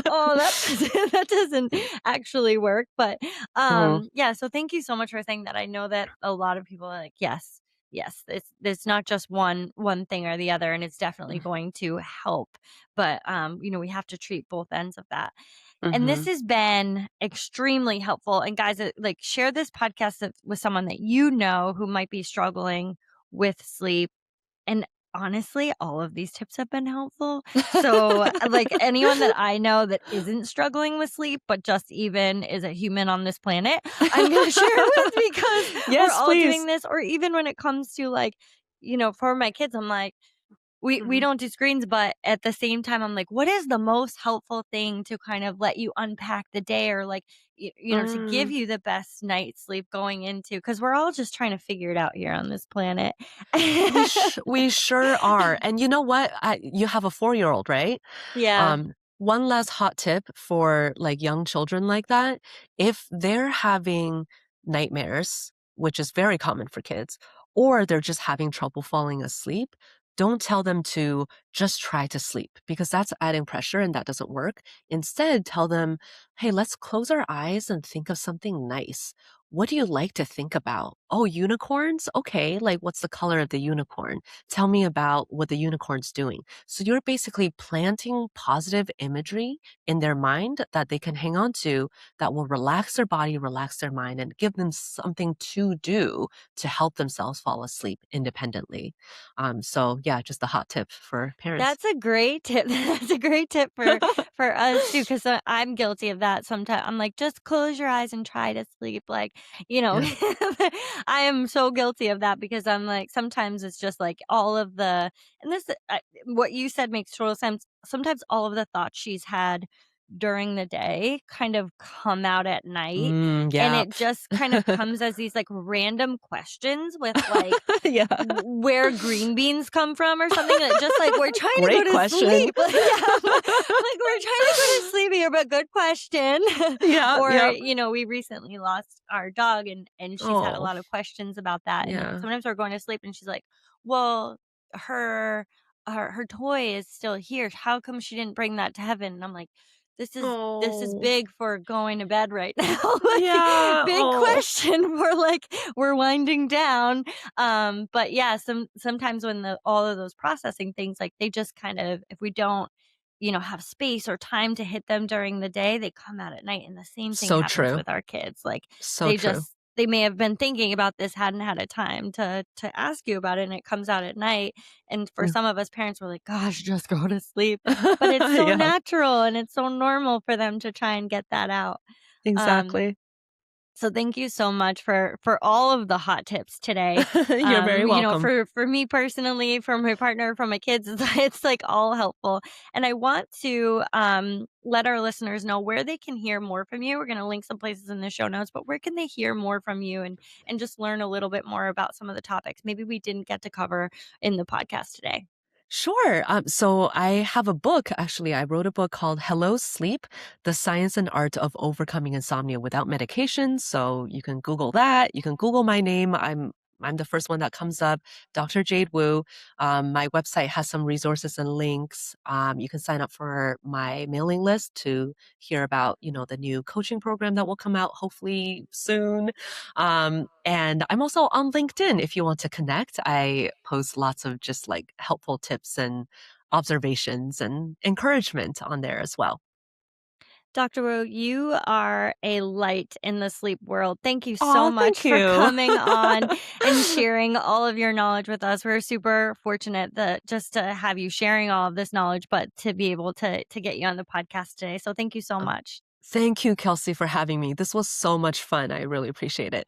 oh, that doesn't actually work. But Mhm. yeah, so thank you so much for saying that. I know that a lot of people are like, yes, yes, it's not just one thing or the other, and it's definitely going to help. But we have to treat both ends of that. And this Mhm. has been extremely helpful. And guys, like share this podcast with someone that you know who might be struggling with sleep. And honestly, all of these tips have been helpful. So, like anyone that I know that isn't struggling with sleep, but just even is a human on this planet, I'm going to share it with, because we're Yes, all doing please. this. Or even when it comes to like, for my kids, I'm like, we Mhm. don't do screens, but at the same time, I'm like, what is the most helpful thing to kind of let you unpack the day, or like, to give Mm. you the best night's sleep going into, because we're all just trying to figure it out here on this planet. We sure are. And you know what? You have a 4-year-old, right? Yeah. One last hot tip for like young children like that. If they're having nightmares, which is very common for kids, or they're just having trouble falling asleep, don't tell them to just try to sleep because that's adding pressure and that doesn't work. Instead, tell them, hey, let's close our eyes and think of something nice. What do you like to think about? Oh, unicorns? Okay, like what's the color of the unicorn? Tell me about what the unicorn's doing. So you're basically planting positive imagery in their mind that they can hang on to that will relax their body, relax their mind, and give them something to do to help themselves fall asleep independently. So yeah, just a hot tip for parents. That's a great tip. That's a great tip for us too, because I'm guilty of that sometimes. I'm like, just close your eyes and try to sleep. Like, Yeah. I am so guilty of that, because I'm like, sometimes it's just like all of the, and what you said makes total sense. Sometimes all of the thoughts she's had during the day kind of come out at night, and Yeah. it just kind of comes as these like random questions with like Yeah. where green beans come from or something, that just like, "We're trying to go Great to question. sleep." Like, yeah, I'm like, "We're trying to go to sleep here, but good question." Yeah. Or, Yep. we recently lost our dog, and she's had a Oh, lot of questions about that, and yeah. sometimes we're going to sleep and she's like, "Well, her her toy is still here. How come she didn't bring that to heaven?" And I'm like, this is Oh, big for going to bed right now. Like, yeah. big Oh, question for like, we're winding down. But yeah, sometimes when all of those processing things, like they just kind of, if we don't, have space or time to hit them during the day, they come out at night. And the same thing so happens true. with our kids. Like, So true. they may have been thinking about this, hadn't had a time to ask you about it, and it comes out at night. And for Yeah. some of us parents, we're like, gosh, just go to sleep. But it's so Yeah, natural and it's so normal for them to try and get that out. Um, exactly. so thank you so much for all of the hot tips today. You're very welcome. For me personally, for my partner, for my kids, it's like all helpful. And I want to let our listeners know where they can hear more from you. We're going to link some places in the show notes, but where can they hear more from you, and just learn a little bit more about some of the topics maybe we didn't get to cover in the podcast today? Sure. So I have a book. Actually, I wrote a book called Hello Sleep, The Science and Art of Overcoming Insomnia Without Medication. So you can Google that. You can Google my name. I'm I'm the first one that comes up, Dr. Jade Wu. My website has some resources and links. You can sign up for my mailing list to hear about, the new coaching program that will come out hopefully soon. And I'm also on LinkedIn if you want to connect. I post lots of just like helpful tips and observations and encouragement on there as well. Dr. Wu, you are a light in the sleep world. Thank you so Oh, much thank for you. coming on and sharing all of your knowledge with us. We're super fortunate that just to have you sharing all of this knowledge, but to be able to get you on the podcast today. So thank you so much. Thank you, Kelsey, for having me. This was so much fun. I really appreciate it.